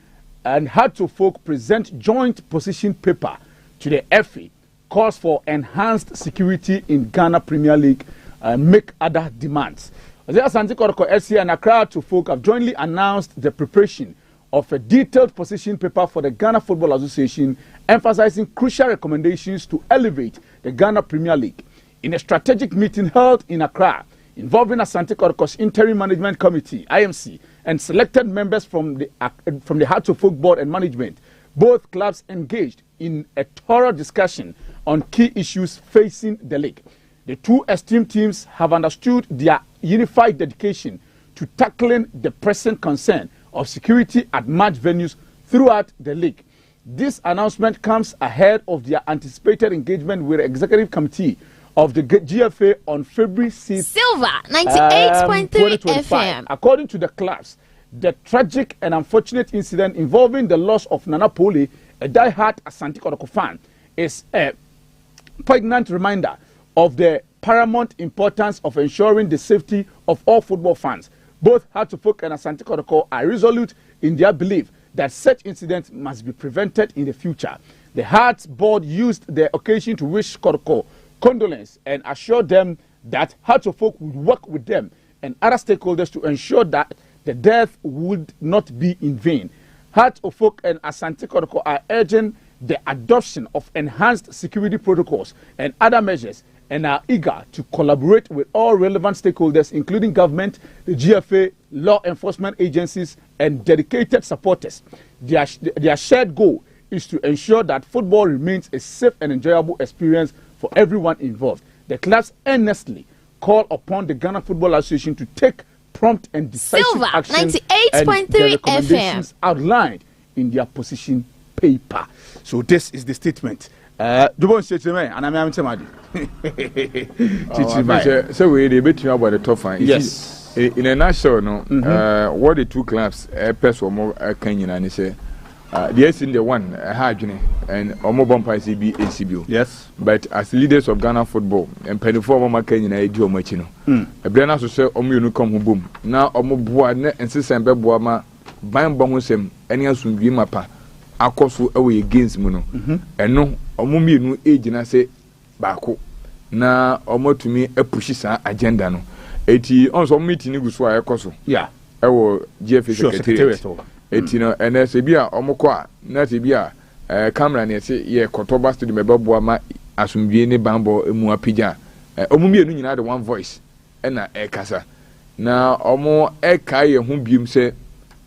and had to folk present joint position paper to the FA calls for enhanced security in Ghana Premier League and make other demands. The Asante Kotoko SC and Accra to folk have jointly announced the preparation of a detailed position paper for the Ghana Football Association, emphasizing crucial recommendations to elevate the Ghana Premier League. In a strategic meeting held in Accra, involving Asante Kotoko's Interim Management Committee (IMC) and selected members from the Heart of Folk Board and Management, both clubs engaged in a thorough discussion on key issues facing the league. The two esteemed teams have understood their unified dedication to tackling the pressing concern of security at match venues throughout the league. This announcement comes ahead of their anticipated engagement with the executive committee of the GFA on February 6th, Silver 98.3 FM. According to the clubs, the tragic and unfortunate incident involving the loss of Nana Poli, a die-hard Asante Kotoko fan, is a poignant reminder of the paramount importance of ensuring the safety of all football fans. Both Hartlepool and Asante Kotoko are resolute in their belief that such incidents must be prevented in the future. The Hearts board used the occasion to wish Kotoko condolence and assure them that Hartlepool would work with them and other stakeholders to ensure that the death would not be in vain. Hartlepool and Asante Kotoko are urging the adoption of enhanced security protocols and other measures and are eager to collaborate with all relevant stakeholders, including government, the GFA, law enforcement agencies, and dedicated supporters. Their shared goal is to ensure that football remains a safe and enjoyable experience for everyone involved. The clubs earnestly call upon the Ghana Football Association to take prompt and decisive Silver, action 98.3 and the recommendations outlined in their position paper. So this is the statement. Dubon said to me, and I'm Tamadi. So we debate about the top one. Yes. In a nutshell, no. What the two clubs, Pes or more Kenyan, and they say, yes, in the one, Hajine and Omo Bompa CB ACBO. Yes. But as leaders of Ghana football and Penifo Mama Kenyan, I do Machino. A Brana so say, Omu come boom. Now Omo Boane and Sisembe Boama, Bam Bomusem, any else will be mapa. Akoso away against Muno. And no, Omumi no age and I say, Bako. Na Omo to me a pushes agenda no. 80 also meeting Guswa Akoso. Yeah. Our GFA secretariat. 80 no, and as a beer, Omokwa, not a beer, camera and say, yeah, Kotoba to the Mebabama, Asumbiene Bambo, Mua Pija. Omumi no had one voice, and a casa. Now, Omo Ekai, whom Bim say,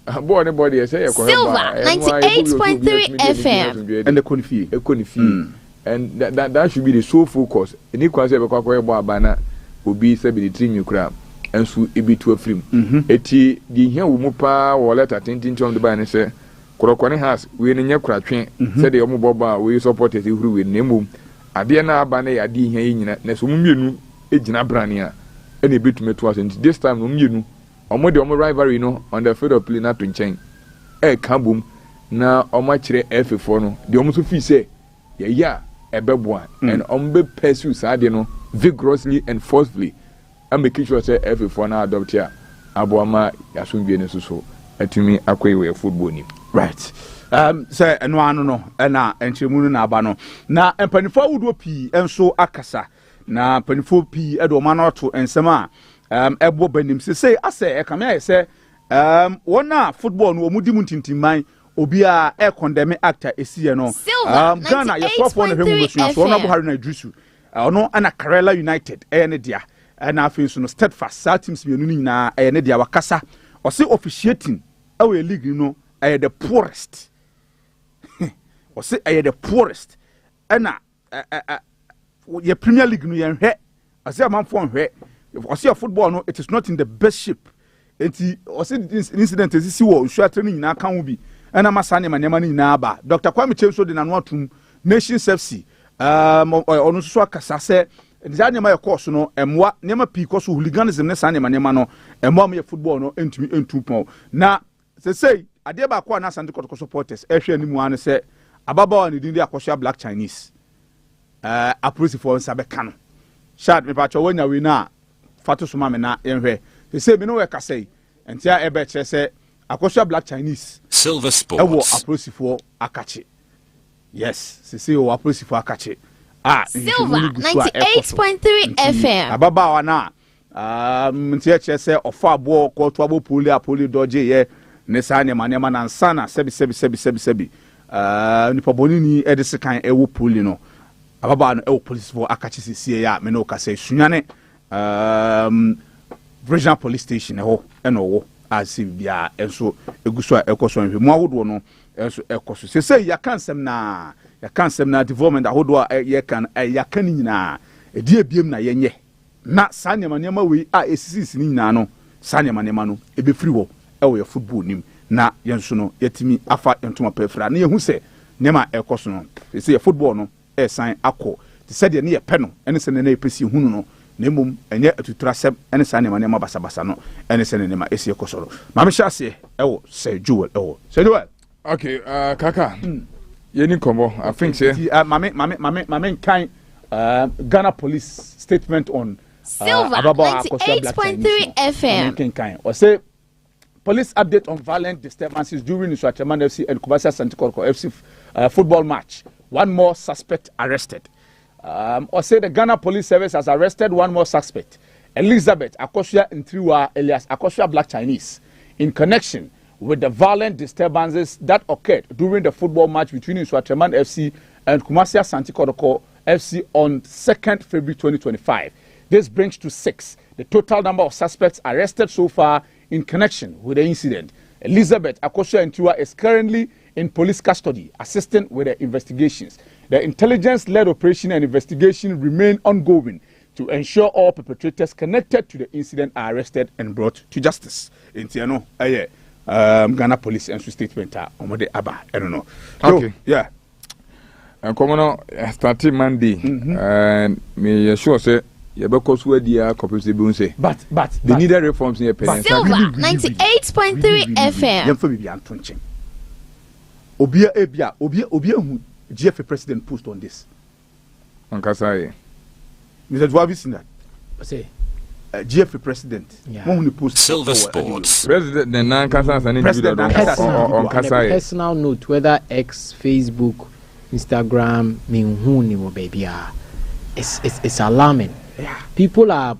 Silver 98.3 FM and the Kunifi. And that should be the sole focus. And you can say Bana will be 73 new crab and so it be to a film. Eti the here Mupa or letter tinting from the banner say Korokone has we in your crab train said the Omoboba we supported you with Nemu. Adiana Bane Adi here in Nesumunu Ejina Brania and a bit to me twice and this time Mumunu. Omo de omo rivalry no on the field of play na to nchen kabum na omo kire F4 no de omo so fi say ya ebeboa and omo be pursue sade no vigorously and forcefully and making sure say F4 na adopt here aboama yasumbi ne so atumi akoye football ni right say eno anu no na enchemu na aba no na empanifo wudo pi enso akasa na empanifo pi edo ma na to ensema ebo banim say ase e kame say wona football no omudi muntintimman obi a e condemn actor esiye no Ghana ye so for no hwemu so wona Buhari na Idrisu ono ana Karela United ne dia na afin so no Steadfast sa teams mienu nyina ne dia wakasa ɔse officiating ɛwɔ league no ɛyɛ the poorest ɔse ɛyɛ the poorest ɛna your Premier League no yɛn hwɛ ɔse amanfoɔ nhwɛ ɔse your football no it is not in the best shape enti ɔse incident esisi wɔ nsuatre no nyinaa ka ho bi ɛna masa ne manema no nyinaa ba Dr. Kwame Chemso de nano atum Nations FC ɔno nso akasa sɛ nza nneɛma yɛ course no ɛmoa nneɛma pii kɔ so hooliganism ne saa nneɛma no ɛmoa mo yɛ football no ntumi ntu pɔn na sesei adeɛ baako a na Asante Kotoko supporters ɛhwɛ anim ano sɛ ababawa ne din de akɔhwɛ Black Chinese apolisifoɔ nsa bɛka no shad me patcho wanya we na fato so ma me na yɛhwɛ sesei me no wɛ kasa yi enti a ɛbɛ kyerɛ sɛ akɔhwɛ Black Chinese Silver Sports ɛwɔ apolisifoɔ akache yes sesei wɔ apolisifoɔ akache Silver 98.3 FM. Ababawa na ntia kyerɛ sɛ ɔfa aboɔ kɔto abo poli dɔgye yɛ ne saa nneɛma na nsana sɛbi nipa bɔne ni ɛde sekan ɛwɔ poli no ababawa no ɛwɔ policefoɔ akache sesie ya me no kasa sunyane regional police station ɛhɔ ɛna ɔwɔ asi bia ɛnso eguso a ɛkɔ so nhwɛ mu ahodoɔ no ɛnso ɛkɔ so sesei yɛka nsɛm na development ahodoɔ a yɛka yɛka ne nyinaa ɛdi ebiem na yɛnyɛ na saa nneɛma wei a esisi ne nyinaa no saa nneɛma no ebefiri hɔ ɛwɔ yɛ football nim na yɛnso no yɛtimi afa ntoma pɛfra na yɛhu sɛ nneɛma ɛkɔ so no sesei yɛ football no ɛsan akɔ te sɛ deɛ ne yɛpɛ no ɛne sɛ ne na yɛpɛsi hunu no na mmom ɛnyɛ atuturasɛm ɛne saa nneɛma basabasa no ɛne sɛ ne nneɛma ɛsi ɛkɔ so no ma mehyɛ aseɛ ɛwɔ Sir Joel okay kaka yeni komo I think say mame kind Ghana police statement on Silver 98.3 FM or say police update on violent disturbances during the Swatreman FC and Kumasi Asante Kotoko FC football match. One more suspect arrested. Or say the Ghana Police Service has arrested one more suspect, Elizabeth Akosua Ntriwa alias Akosua Black Chinese, in connection with the violent disturbances that occurred during the football match between Swatreman FC and Kumasi Asante Kotoko FC on 2nd February 2025. This brings to 6 the total number of suspects arrested so far in connection with the incident. Elizabeth Akosua Ntriwa is currently in police custody, assisting with the investigations. The intelligence-led operation and investigation remain ongoing to ensure all perpetrators connected to the incident are arrested and brought to justice. Intiano, Ghana Police and statement omode aba. I don't know. Okay. Yeah. And come on, starting Monday, and me sure say you be cause where the couples be say. But they need reforms in your parents. Silver 98.3 FM. Yem for be antonching. Obia hu GFA president post on this. On Kasai. Mr. Dwa, have you seen that? Say GFA president. Post Silver Sports. President the Nankasa and individual on Kasai. Personal note, whether X, Facebook, Instagram, Minhuni or baby, it's alarming. Yeah. People are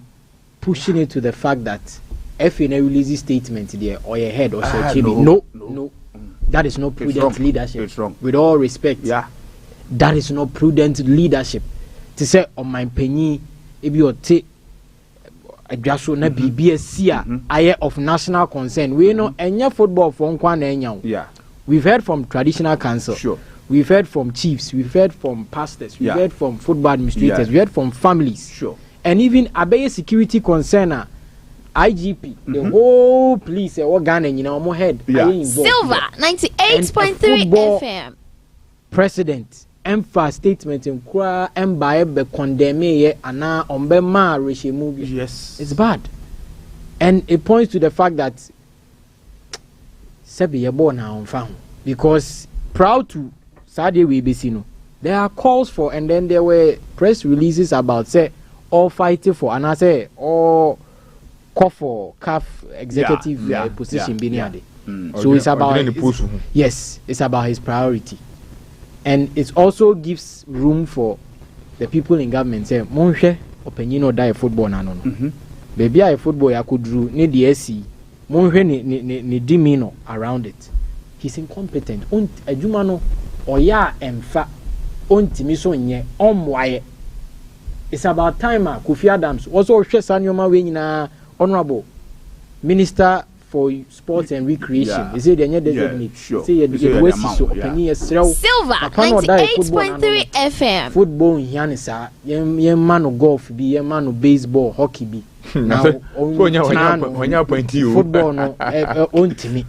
pushing it to the fact that FNA releases statement there or your head or so. No. That is not prudent leadership. It's wrong. With all respect. Yeah. That is not prudent leadership. To say on my penny, if you take a grassroots na BBS area of national concern, we know any football from Kwan. Yeah. We've heard from traditional council. Sure. We've heard from chiefs. We've heard from pastors. We've heard from football administrators. We've heard from families. Sure. And even Abaye security concerner. IGP, the whole police, Ghana, more head. Silver 98.3 FM. President, emphasize statement in Kura, Mbaye, condemn ye, Anna, Ombema, Rishi movie. Yes. It's bad. And it points to the fact that Sebi Yabo now on found. Because proud to Saudi Webisino, there are calls for, and then there were press releases about, say, all fighting for, and I say, all call for CAF executive position so it's about it's about his priority, and it also gives room for the people in government say monhwe opinion or die football na no baby I football ya could drew ne DSC monhwe ne demeanor around it. He's incompetent adwuma no oya emfa ontimi so nye omwaye. It's about time Kofi Adams also hwe sanoma we nyina Honorable Minister for sports and recreation. Is it any designate? Sure. Say the West so penny Silver 98.3 FM. Football in Yanisa, young man of golf be, young man of baseball, hockey be. Now, when you point you football no own team.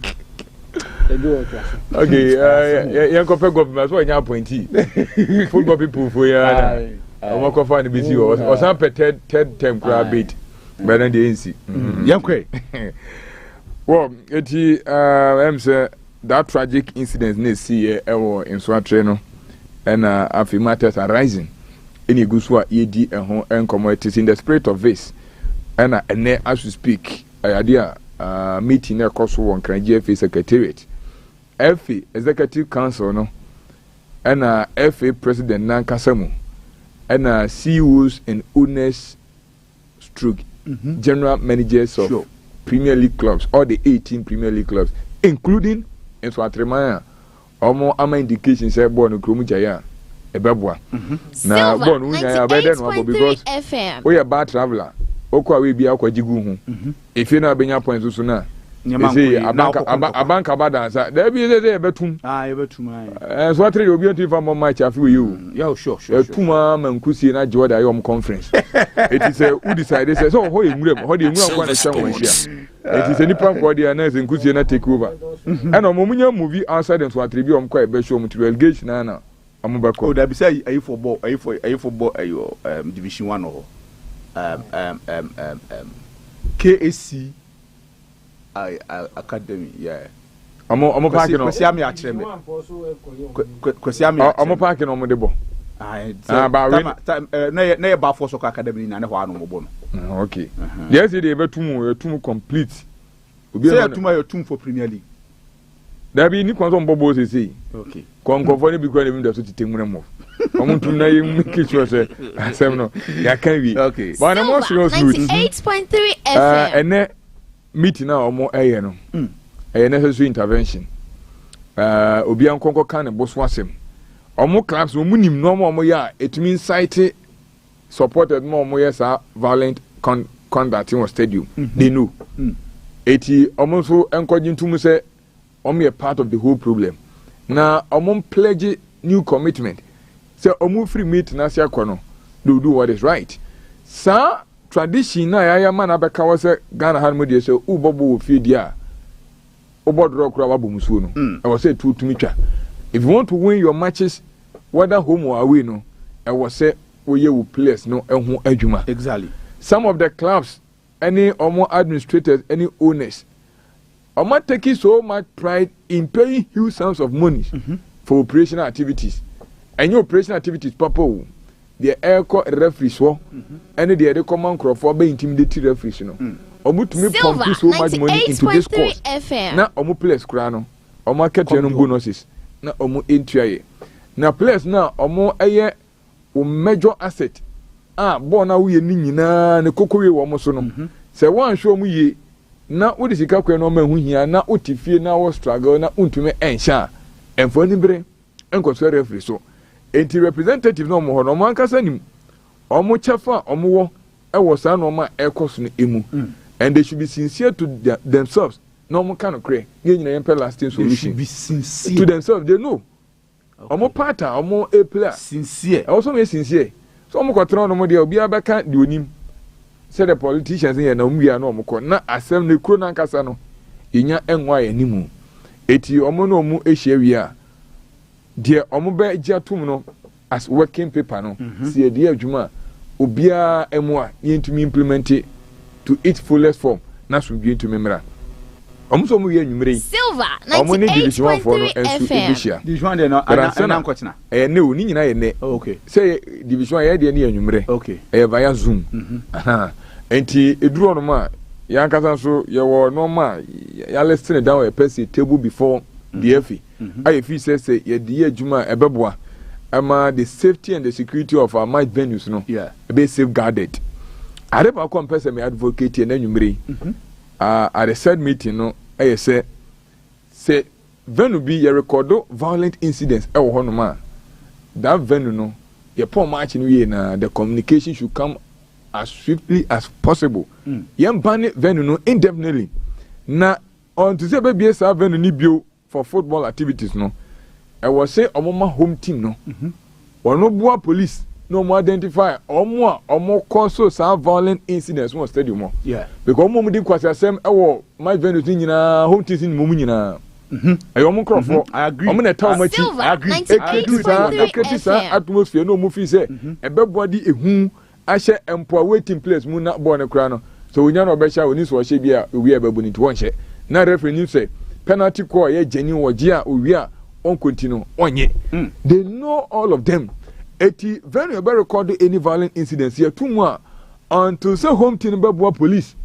Okay, young couple government, what you pointy. Football people for ya. I'm going to find the busy or some third term crab bait. But then the NC. Young Quay. Well, that tragic incident near sea in Swatreno and after matters arising. Any Guswa ED and home and commodities in the spirit of this. And as we speak, idea meeting a cost one can GFA Secretariat. FA Executive Council no and FA President Nankasamu and CEOs and owners stroke general managers of Premier League clubs, all the 18 Premier League clubs, including in Swatremaya, almost ama indications say born Kromujaya, a babwa. Now, born Unya, because we are bad traveler. Okwa we be akwa jigu hu. If you na benya points so na. Say abanka badansa. There be say betum. Betum. So three obi on for match afi you. Yeah, sure. Tuma mankusi na Jordan yom conference. It is who decide say so ho emure, ho de emure kwa na shan hia. It is any plan for the announce nkusi na take over. And omunya movie outside and so three bi om kwa e be show mu to relegation na. Amubako. Oh, that be say are you football division 1 or KAC Academy, yeah. I'm parking on Kwesiami Academy. Kwesiami. I'm parking on Modebo. Na ba for soccer academy na ho anu mo no. Okay. Yes, they be two complete. Say two for Premier League. There be ni kwanso mbobo say. Okay. Konkofo ni bi kwa dem da so titemure mo. Omuntu na yem make sure say asem no ya kan wi. Okay. But I'm serious 98.3 FM. And meeting now omo eye no. Necessary intervention. Obi an konko kan bo so asem. Omo clubs omo nim no omo ya it means cite supported more omo yes violent conduct in stadium. They know. Eti omo so encouraging to say omo a part of the whole problem. Now omo pledge new commitment. Say omo free meet na sia kono. Do what is right. Sa tradition na ya man abeka wa say Ghana han modie say ubobo wo fie dia. Obodro kura wa bomusuo no. I was say to me twa. If you want to win your matches whether home or away no, I was say we ye will players no ehun adwuma. Exactly. Some of the clubs any omo administrators, any owners omo taking so much pride in paying huge sums of money for operational activities. And your operational activities papa the airco referees wo and the common crop for be intimidate referees no. Omo to me pump so much money into this course. Na omo players kra no. Omo market no bonuses. Na omo entuaye. Na players na omo eye o major asset. Ball na we ni nyina ne kokowe wo mo so no. Se wan hwe omo ye na wo de sika kwen no ma hu hia na otifie na wo struggle na untume ensha. Enfo ni bere enkoso referee so. Enti representative no mo ho no man kasa nim. Omo chefa omo wo e wo sa no ma ekos no emu. And they should be sincere to themselves. No more kind of cray. You know, lasting solution. They should be sincere to themselves. They know. Omo partner, omo a player. Sincere. Also me sincere. So omo kwatron omo dia obi abeka di onim. Say the politicians here na omo ya na omo ko na asem ne kro na nkasa no. Yenya enwa ya nimu. Eti omo no omo ehia wi a. Die omo be gia tum no as working paper no. See die adwuma obia emwa yentumi implement it to its fullest form. Na so bi to memra. Omuso mu ye nwumre. Silver 98.3 FM. Division de no ana nkotina. Ne o ni nyina ye ne. Okay. Say division ye de ne ye nwumre. Okay. Via Zoom. Aha. Enti eduru no ma ya nkasa so ye wo no ma ya listen down a person table before the FA. I feel say ye de adwuma ebeboa. Ama the safety and the security of our match venues no. Yeah. Be safeguarded. I never compare me advocate and numeri. At the said meeting, no, I say venue be a record violent incidents. Honoma that venue, no, your poor match in the communication should come as swiftly as possible. Young ban venue, no, indefinitely. Na on to say baby sa venue ni bio for football activities no I was say omoma home team no ono bua police no more identify omo cause some violent incidents one stadium mo because omo di kwase asem ewo my venue nyina home teams ni mo nyina ayo mo crofo I agree omo na tawo machi I agree eketi atmosphere no mo fi say ebebodi ehu ahye empower waiting place mu na ball ne kura no so wonya no obesha oni so hye bia owi ababu ni to wonhye na referee ni say penalty call ye genuine wogi a owi a on continue onye they know all of them eti very able record any violent incidents here too much until say home team be police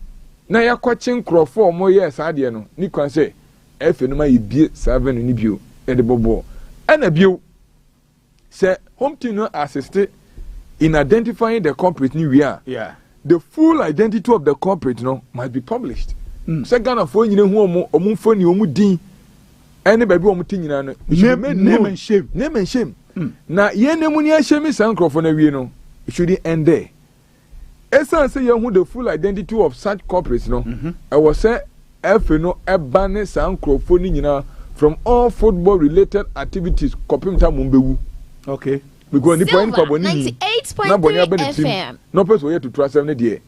na ya kwachin crofo mo yes ade no ni kwan say efe no ma yibie 7 ni bio e de bobo ana bio say home team no assist in identifying the culprit ni we are the full identity of the culprit no must be published say Ghana for nyine hu omo foni omo din any baby omo tin nyina no name and shame na ye nemu ni ashemi sankrofo na wie no it shouldn't end there esa say you hu the full identity of such culprits no I was say efe no ebane sankrofo ni nyina from all football related activities kopimta mumbewu okay because ni point for boni na boni abedi team no person we to trust them dey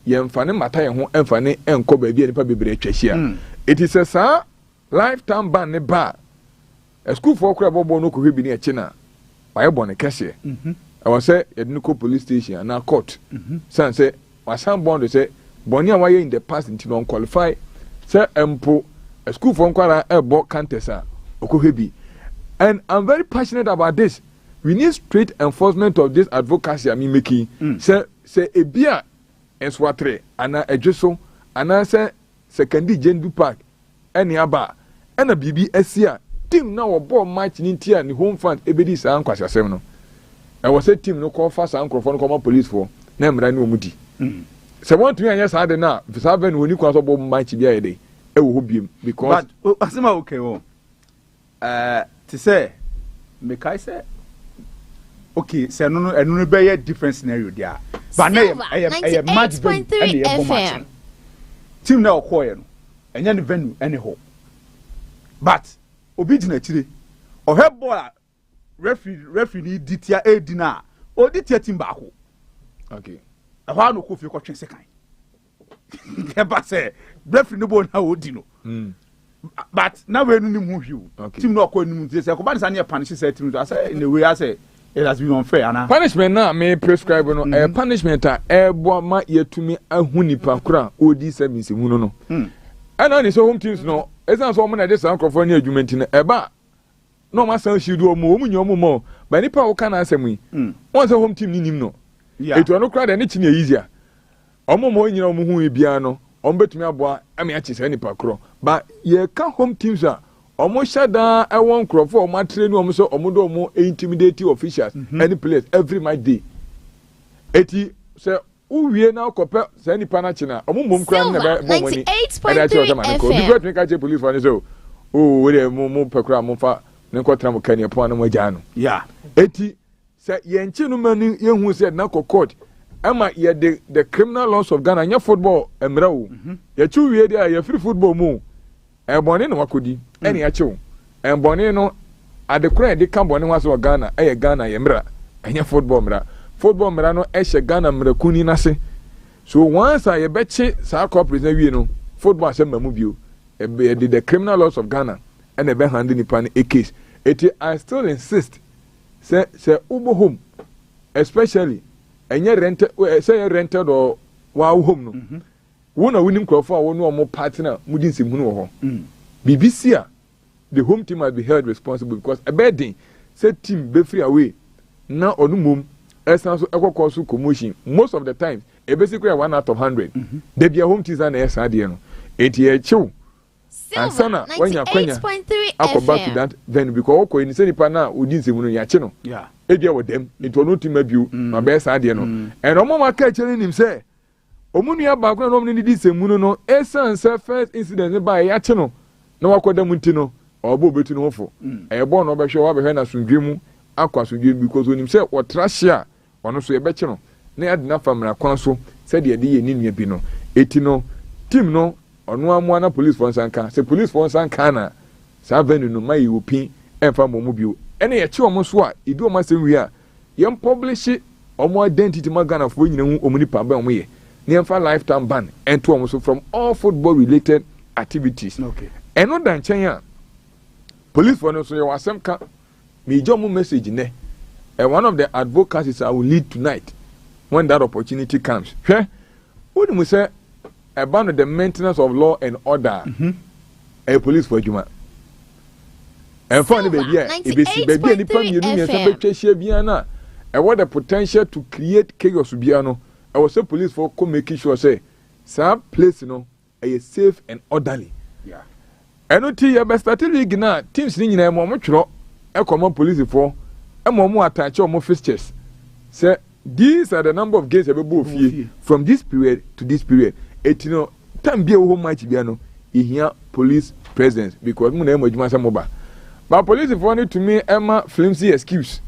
ye mfane mata ye ho emfane enko ba bi nipa bebre atwahia it is a lifetime ban ne ba a school for kra bobo no ko hwe bi ne eche na why born a cashier I was say Ednuko police station and now court san say was some bond say Bonia why in the past until non qualify say empo a school for kwara ebo contesa okohebi and I'm very passionate about this. We need straight enforcement of this advocacy I mean making say ebia enswatre ana edweso ana say secondary Jendu Park any aba and a bibi asia team now a ball match in tia ni home fans ebedi sa ankwasha asem no I was a team no call fast ankrofo come police for na mra ni omudi se want to anya sa de na visa ben woni kwa so ball match bia ye de e wo hobiem because but asema okay wo to say make I say okay say no be a different scenario there but na I match venue and the match team na okoye no enya ne venue anyhow but obi gina chire ohwe ball referee ni ditia edina o ditia team ba ko okay ahwa no ko fi ko twen sekan e ba say referee no ball na odi no but na we no nim hu hwiu team no ko nim say ko ba nsa na punish say team do say in the way I say it has been unfair ana punishment na me prescribe no punishment a ebo ma yetumi ahu nipa kura odi service mu no ana ni so home teams no esan so mo na dey san crofo ni adwumenti na eba no ma san shidu omo nyomo mo ba nipa wo kana asem yi won say home team ni nim no eto no kura de ni chi na easier omo mo nyina omo hu ebia no omo betumi aboa ame a chi say nipa kro ba ye ka home teams a omo shada e won crofo omo train omo so omo do omo intimidate officials any place every my day eti say uwie na kope say nipa na chi na omo mom kra na ba bomoni and I tell them ko di great make I police for so oh we dey mo pekra mo fa ne kwatra mo kania po na mo agya no eti say ye nchi no mani ye hu say na court ama ye the criminal laws of Ghana nya football emra wo ye chi wie dey ye free football mu e boni no wakodi ene ya chiwo e boni no adekora de ka boni wa so Ghana e ye Ghana ye mra enya football mra no e hye Ghana mra kuni na se so once ye beche sa corporate na wie no football se mamu bio e did the criminal laws of Ghana and be handle nipa a case I still insist say ubo home especially enye rented or wa home no wona winim crofo a wonu omo partner mudi nsem hunu wo ho BBC the home team must be held responsible because a bedding say team be free away na onumom esan so ekokọ so commotion most of the time e basically 1 out of 100 they be home teams na esa de no eti chiw Ansana when you I go back to that venue because oko ni say nipa na odi nsemu no ya che no ebia wo dem into no team abiu na be sa de no and omo ma ka chere nim say omunua ba ko na omo ni di nsemu no esan say first incident ba ya che no na wakoda mu nti no obo betu no hofo e bo no be hwe wa be hwe na sundwe mu akwa sundwe because onim say wo trashia ono so ye be che no na ya de na famra kwan so say de ye ni nua bi no eti no team no ono amua na police for nsanka se police for nsanka na sa venue no mai opin emfa momu bio ene ye che omo so a edu omo asem wi a yem publish omo identity magana fo nyina hu omu nipa ba omo ye ne emfa lifetime ban ento omo so from all football related activities. Okay. Eno dan chen ya police for no so ye wasem ka me jomo message ne. And one of the advocacies I will lead tonight when that opportunity comes. Hwe what we say about the maintenance of law and order. A police for Juma. And for the baby, baby any problem you need to say biana. And what the potential to create chaos biano. I was say police for come making sure say some place a safe and orderly. Yeah. And no tea best league na teams ni nyina mo twro e common police for e mo attach or mo fixtures. Say these are the number of games ebe from this period to this period. Etino time bia wo match bia no ehia police presence because mu na e madwuma say moba. But police for need to me Emma flimsy excuse.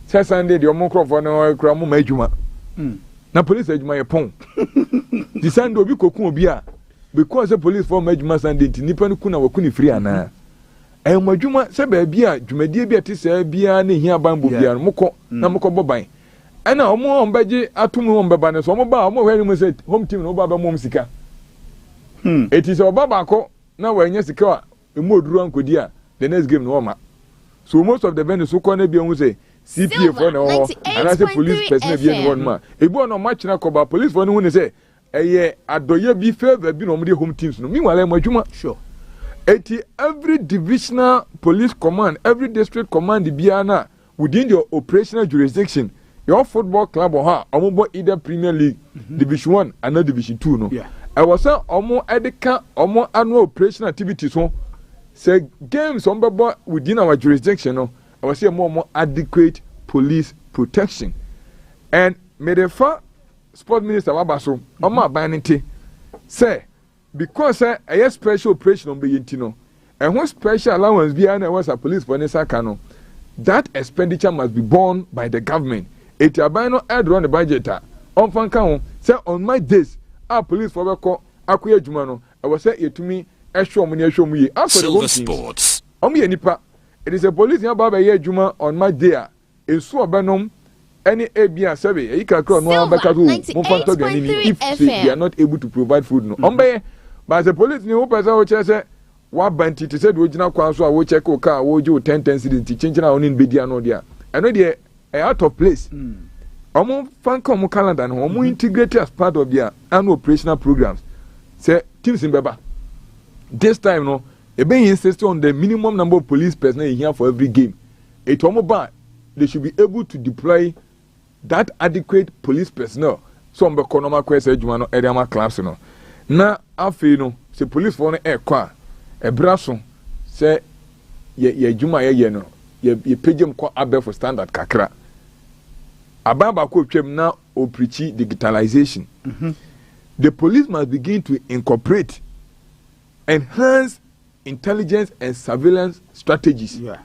Say Sunday the omo for no kra mo madwuma. Na police adwuma ye pon. The Sunday obi kokun obi a because the police for madwuma Sunday nipa no kuna wakuni free ana. E madwuma say ba bia dwumadie bia te say bia na ehia bambo bia no mokọ na mokọ boban. Ana omo ombaje atumu ombeba ne so omo ba omo hwere mu say home team no ba ba mom sika. It is obaba ko na wanya sika a emu oduru ankodi a the next game no ma. So most of the venues so na bia hu say CPA for na ho and I say police person bia no ma. Ebu no match na ko ba police for no hu ne say eye adoye bi favor bi no mo de home teams no. Meanwhile madwuma sure. Every divisional police command, every district command bia na within your operational jurisdiction. Your football club or ha, omo either Premier League, Division 1 and not Division 2 no. Yeah. I was say omo edeka omo annual operational activities so say games omo within our jurisdiction no. I was say more adequate police protection. And me the sport minister wabaso omo abanite say because a special operation on be no. And when special allowance be na was a police for Nesaka no. That expenditure must be borne by the government. It abano add run the budget on fan count say on my days our police for beko akoye adwuma no I was say etumi ehwe omo ne ehwe omo ye after the sports omo ye nipa it is a police yan ba ye adwuma on my day a ensu obenom any abia sabe e ka kro no abeka do mo fan to gani ni if they are not able to provide food no ombe but the police ni wo pesa wo che say wa banti te say do gina kwa so a wo check o car wo ju 10 cedis ti chinchina oni bedia no dia I know the out of place. Omo fan come calendar no omo integrate as part of their annual operational programs. Say teams in Beba. This time no, e be insist on the minimum number of police personnel here for every game. It omo ba they should be able to deploy that adequate police personnel. So on be konoma kwese adwuma no area ma clubs no. Na afi no, se police for no e kwa e braso say ye adwuma ye no. Ye pagem kwa abe for standard kakra. Ababa ko twem na oprichi digitalization. The police must begin to incorporate enhance intelligence and surveillance strategies. Yeah.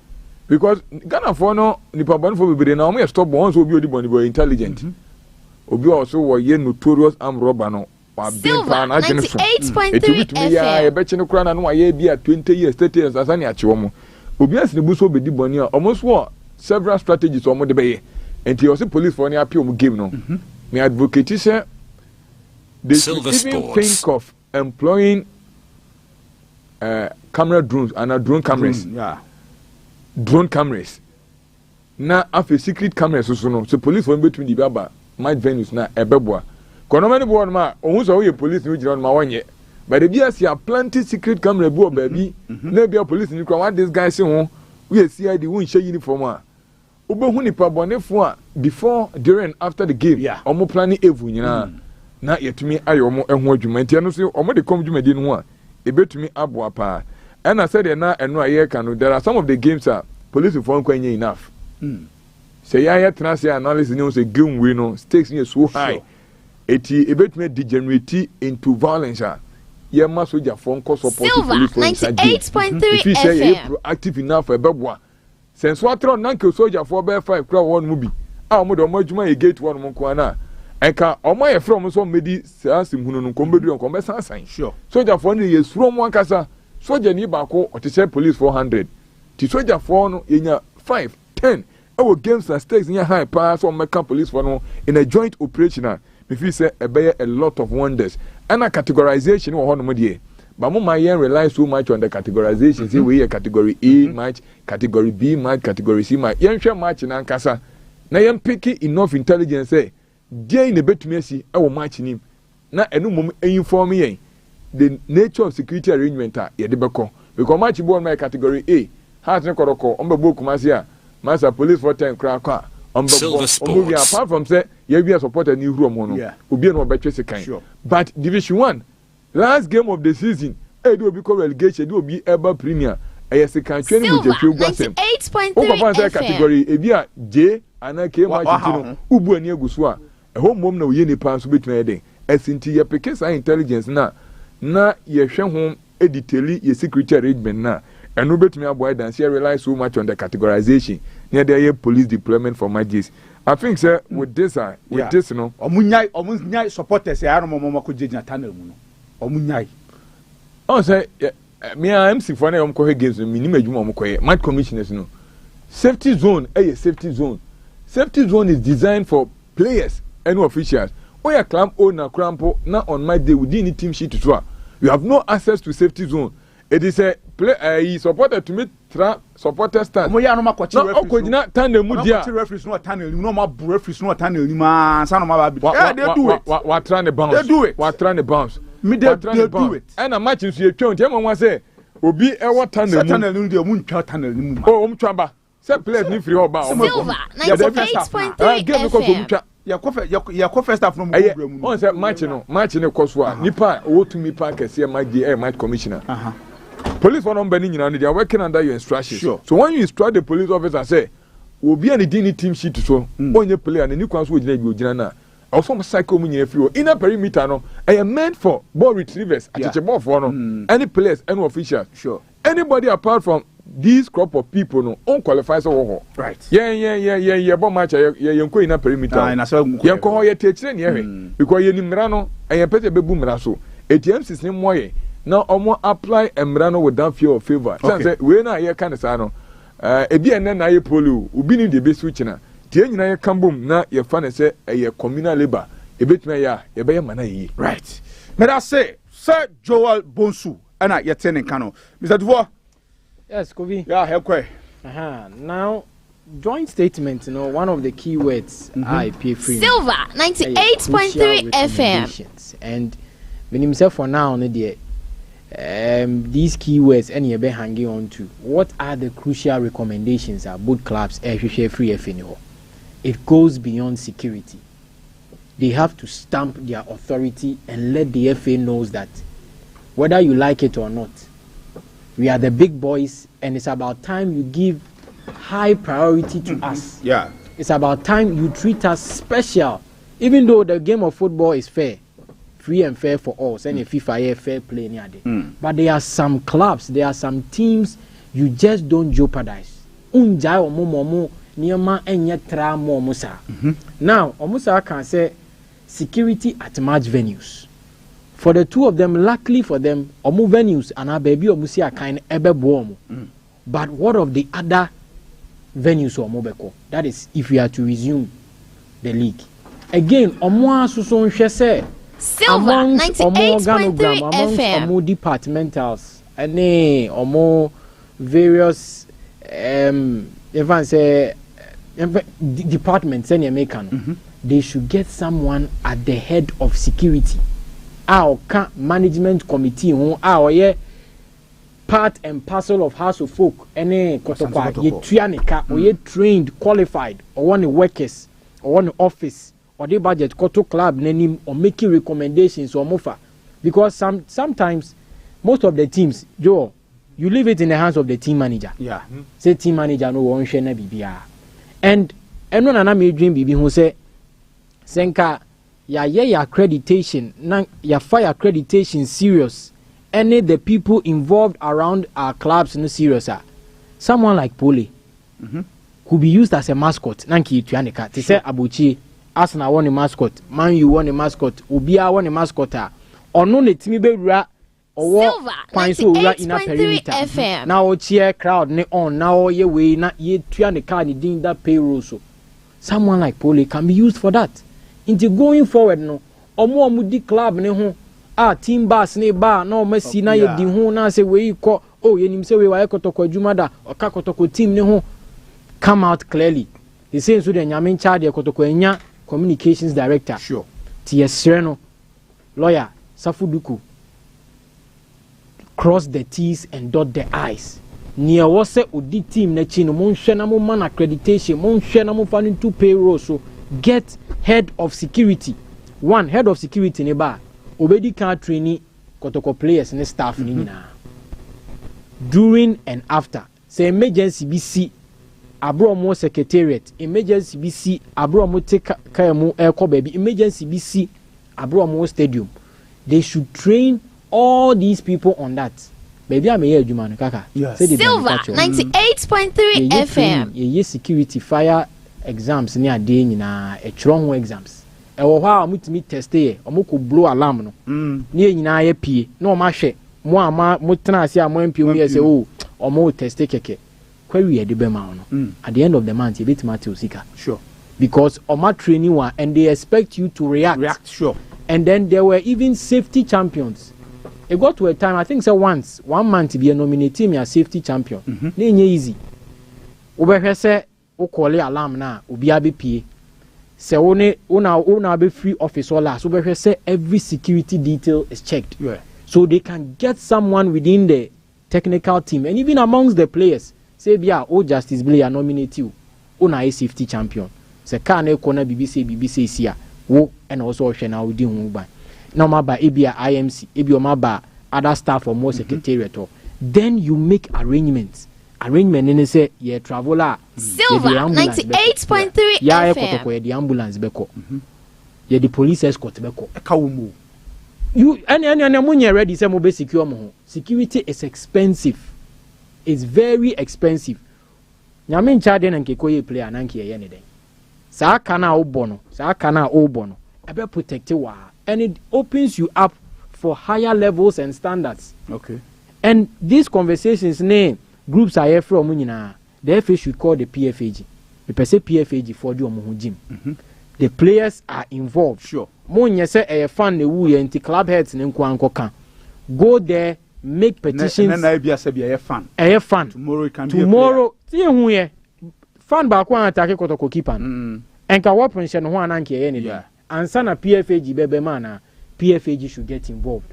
Because Ghana for no nipa ban for bebe na omo stop once obi odi boni boy intelligent. Obi also wo ye notorious armed robber no. Silver 98.3 FM. Yeah, e be chine kura na no ye bia 20 years 30 years asani ache wo mo. Obias ne buso bedi boni a almost war several strategies omo de be and he also police for any appeal game no me advocate say they should even think of employing camera drones and drone cameras drone cameras na after secret cameras so no so police for between the baba might venues na ebeboa kono many board ma ohun so we police no jira no ma wonye. But the BS are planted secret camera bo baby. No be police ni kwa this guy say ho we CID won share uniform. Obo hu nipa bonefo a before during and after the game. Omo planning evu nyina. Na yetumi ayo omo eho adwuma ntia no so omo de kom dwumadi no a ebetumi abo apa. And I said na eno aye kan there are some of the games are police for kwanye enough. Say ya trans analysis ni say game we no stakes ni so high. Eti ebetumi degenerate into violence. Yema soldier phone call support police 98.3 if say you proactive enough for beboa since what run nanke soldier for be 5 crowd one movie ah mo do mo adwuma e gate one mo ko na Eka omo ye from so medi asim hunu no kombedu on kombe sansan. Sure. Soldier for no ye suro mo ankasa. Soldier ni ba ko otise police 400. Ti soldier for no yenya 5, 10. Our games and stakes in high pass or make police for no in a joint operation. Me feel say a lot of wonders. And a categorization or one more. But my yen rely so much on the categorization. Say we a category A match, category B match, category C match. Yen share match in Ankasa. Na yen picky enough intelligence say dey in the bet me see our match him. Na enu mum inform yen the nature of security arrangement ye de beko. Because match born my category A. Has ne koroko on be book masia. Master police for 10 crack on movie apart from say you be a supporter new room no obi no betwe sekan but division 1 last game of the season e do be call relegation do be ever premier e sekan twen mu je fiu gwasem 98.3 category e bi a J ana K match no ubu ani aguso a e ho mom na oye nipa so betuna eden esinti ye peke sa intelligence na ye hwe ho editeli ye security arrangement na and no bet me avoid and she rely so much on the categorization near the police deployment for matches. I think sir with this you know omunyai supporters ya no momo ko jejina tunnel mu no omunyai say me MC for na yom ko games me ni madwuma mo ko match commissioners no safety zone safety zone is designed for players and officials or ya clamp owner crampo na on my day within the team sheet to you have no access to safety zone. It is a play supported to meet supporter stand. Mo ya no makochi referee. No okojina tunnel mu dia. Makochi referees no tunnel no ma bu referees no tunnel ni ma san no ma ba bi. They do it. What trying to bounce. They do it. What trying to bounce. Me they do it. And a match is you twa ntia mo say obi e what tunnel mu. Tunnel ni dia mu ntwa tunnel ni mu. Oh mu twa ba. Say players ni free oba. Silver 98.3 FM. Ya ko first half no mo program mu. On say match no koso a nipa wo to me park ese match commissioner. Police for number they are working under your instructions. Sure. So when you instruct the police officer say will be any team sheet so on your player and you can switch na also cycle mu nyina free inner perimeter no I am meant for ball retrievers at the ball for no any players any officials. Sure. Anybody apart from these crop of people no unqualified so right. Yeah ball match ye ko inner perimeter. Na so ye ko ye techire ne ye because ye ni mra no e pese bebu mra so ATMs ni moye now omo apply emrano without fear or favor. Say we na here kind of say no ebi ene na ye polo ubi ni de be switch na tie nyina ye kambom na ye fa na say ye communal labor ebetuma ya ye be mana yi right. Me da say Sir Joel Bonsu ana ye tene kano Mr. Duvo. Yes, Kobi. Yeah, help. Now joint statement, one of the key words IP free Silver 98.3 FM and when himself for now these keywords and you're hanging on to what are the crucial recommendations that both clubs share free FNO. It goes beyond security. They have to stamp their authority and let the FA knows that whether you like it or not, we are the big boys and it's about time you give high priority to us. Yeah. It's about time you treat us special, even though the game of football is fair. Free and fair for all. Saying FIFA fair play near day. But there are some clubs, there are some teams you just don't jeopardize. Unjai omo niyama enye tra mo musa. Now, omusa can say security at match venues. For the two of them, luckily for them, omu venues and our baby omusia kind ebe boom. But what of the other venues or mobeko? That is if we are to resume the league. Again, omo asusun hwese Silver 98.3 FM. Among departmentals and omo various departments any American. They should get someone at the head of security. Our management committee who part and parcel of House of Folk any kotokwa ye tuanika or ye trained qualified or one workers or one office or the budget koto club name or making recommendations or mofa because sometimes most of the teams Joe you leave it in the hands of the team manager. Yeah. Say team manager no one share na bibia and when I me dream bibi who say senka ya accreditation na ya fire accreditation serious any the people involved around our clubs no serious someone like Pole could be used as a mascot nanki tuanika to say Abuchi Arsenal won the mascot, Man U won the mascot, Ubia won the mascot. Or no, the team be ra or kwan so ra in a perimeter. Now cheer crowd ne on now ye way na ye try the card in that payroll so. Someone like Pole can be used for that. Into going forward no, omo mudi club ne ho team bus ne bar na o si na ye di ho na say we ko ye nim say we wa ekotoko adwuma da o ka kotoko team ne ho come out clearly. They say so the nyame charge ekotoko enya communications director. Sure. Tiesereno lawyer Safuduku cross the T's and dot the I's. Near was odi team na chi no mon hwe na mo man accreditation mon hwe na mo fa into payroll so get head of security. One head of security ne ba obedi can trainee kotoko players and staff ni nyina. During and after say emergency BC abro mo secretariat emergency BC abro mo take kaya mo airco baby emergency BC abro mo stadium. They should train all these people on that. Baby, I'm here, Jumano Kaka. Yes. Silver 98.3 FM. Ye security fire exams near day na a strong exams. E wo ha mutimi test e omoko blow alarm no. Ne nyina ye pie. No ma hwe. Mo ama mutena ase am pie we say oh omo test keke. Query e de be ma no. At the end of the month you bit Matthew Sika. Sure. Because oma training one and they expect you to react. Sure. And then there were even safety champions. It got to a time, I think so once, 1 month to be a nominated me as safety champion. Easy. Ube say, o call alarm na, ubi ABP. Se una be free office or last. Ube say every security detail is checked. Yeah. So they can get someone within the technical team and even amongst the players. Say, yeah, Justice Blair nominate you. Una a safety champion. Se kane kona BBC siya. Wo and also now we didn't move by. No matter ebia IMC, ebia maba other staff or more secretariat. Then you make arrangements. Arrangement and say yeah traveler. Silver 98.3 yeah, FM. The ambulance beko. Yeah, the police escort beko. Ekawumu. You any money ready say mo be secure mo. Security is expensive. It's very expensive. Nyame ncha den nke koye player na nke ye ne den. Sa kana obono, sa kana obono. Ebe protect wa. And it opens you up for higher levels and standards. Okay. And these conversations, groups are here from the FA should call the PFAG. The per se PFAG for the gym. The players are involved. Sure. Monye say a fan the woo anti club heads in Nkwanko. Go there, make petitions. And then I be a fan. A fan. Tomorrow it can tomorrow, see who ye fan back one attack kotoko keeper. And ka weapon shen one anke any day. And sana PFAG bebe mana PFAG should get involved.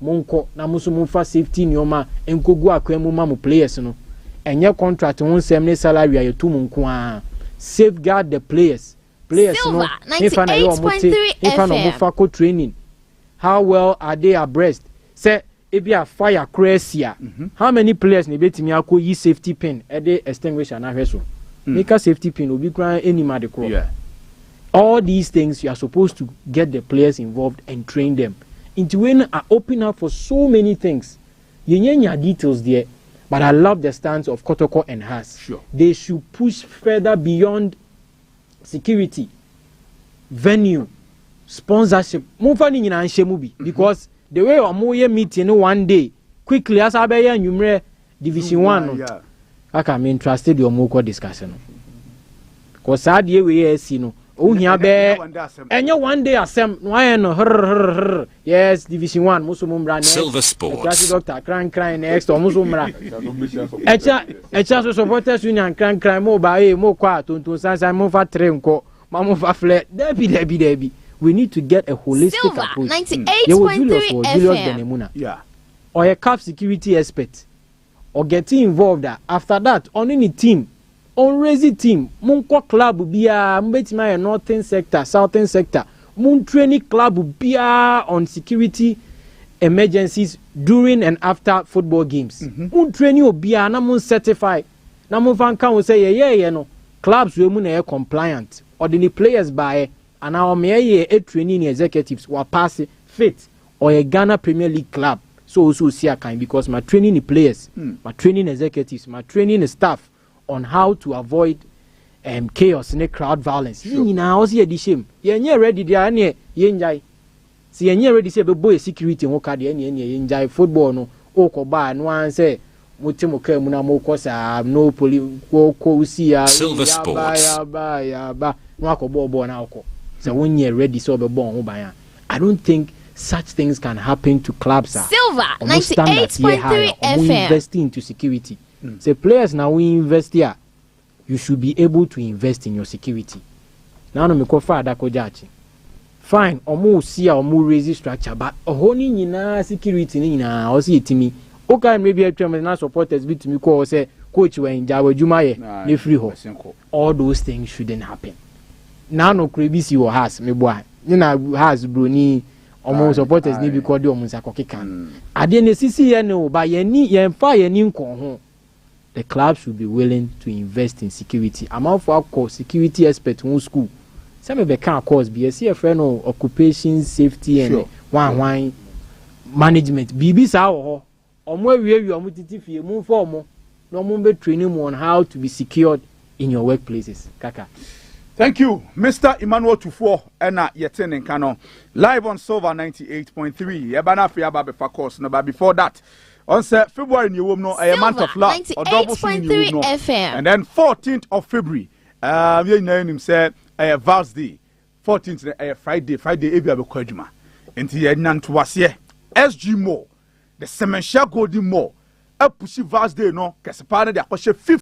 Monko na musu mumfa safety nyoma enko gu akwemu ma mu players no. Enye contract won sem ne salary ayetu munko a safeguard the players. Players no if na yo mote if na mufa ko training. How well are they abreast? Say ebia fire crazy. How many players ne betimi akọ yi safety pin e dey extinguisher na hweso. Make a safety pin obi kran anima de crop. All these things you are supposed to get the players involved and train them. Into when are open up for so many things. Yenya details there, but I love the stance of Kotoko and Haas. Sure. They should push further beyond security, venue, sponsorship. Mufani nyina anshe mubi because the way omoye meeting one day quickly as abeya numere division 1 no. Aka me interested your moko discussion. Cause sad ye we see no. Oh, here be and you one day asem why no yes division 1 musumumra Silver Sports doctor crying next or musumra echa so supporters union crying mo ba mo kwa tonton sansan mo fa trenko ma mo fa fle debi we need to get a holistic Silver, approach 98.3 FM. Yeah, or a CAF security expert or getting involved after that on any team on raising team munko club bia mbetima northern sector southern sector mun training club bia on security emergencies during and after football games mun training obia na mun certify na mun fan kan say yeah no clubs we mun na compliant or the players by and our me training executives were pass fit or a Ghana Premier League club so see kind because my training the players my training executives my training the staff on how to avoid chaos ne crowd violence ni na o se shame ye ready dia na ye njai si ye ready say be boy security ho ka dia na ye njai football no o ko ba no an say mutimo ka mu na mo ko sa no poli ko si ya Silver Sports ya ba no akobo na akọ so when you ready so be born ho ban I don't think such things can happen to clubs. Silver 98.3 FM. Investing into security. So players now we invest here. You should be able to invest in your security. Now no me ko father ko jachi. Fine, omo see omo raise structure but ohoni nyina security ni nyina o see etimi. O kan maybe a na supporters be to me ko say coach we nja wadwuma ye na free ho. All those things shouldn't happen. Now no krebisi wo has me boy. Nyina has broni omo supporters ni because de omo nsakokekan. Ade ne sisi ye no ba ye ni ye mfa ye ni nkon ho. The club should be willing to invest in security. Amount for our security expert in school. Some of the can course be a CFN or occupation safety and one management. BB sao or more we are mutiti move for more. No more training on how to be secured in your workplaces. Kaka. Thank you, Mr. Emmanuel Tufo and Yeten and Kano. Live on Silver 98.3. Yabana Fiaba before course. No, but before that. On February, you will know a month of love or double FM. And then 14th of February, you know him say a Vals Day. 14th a Friday, every other Kojima. And the Nantuasie, SG Mo, the Semensha Golden Mo, a pushy Vals Day, no, Casapana, the 50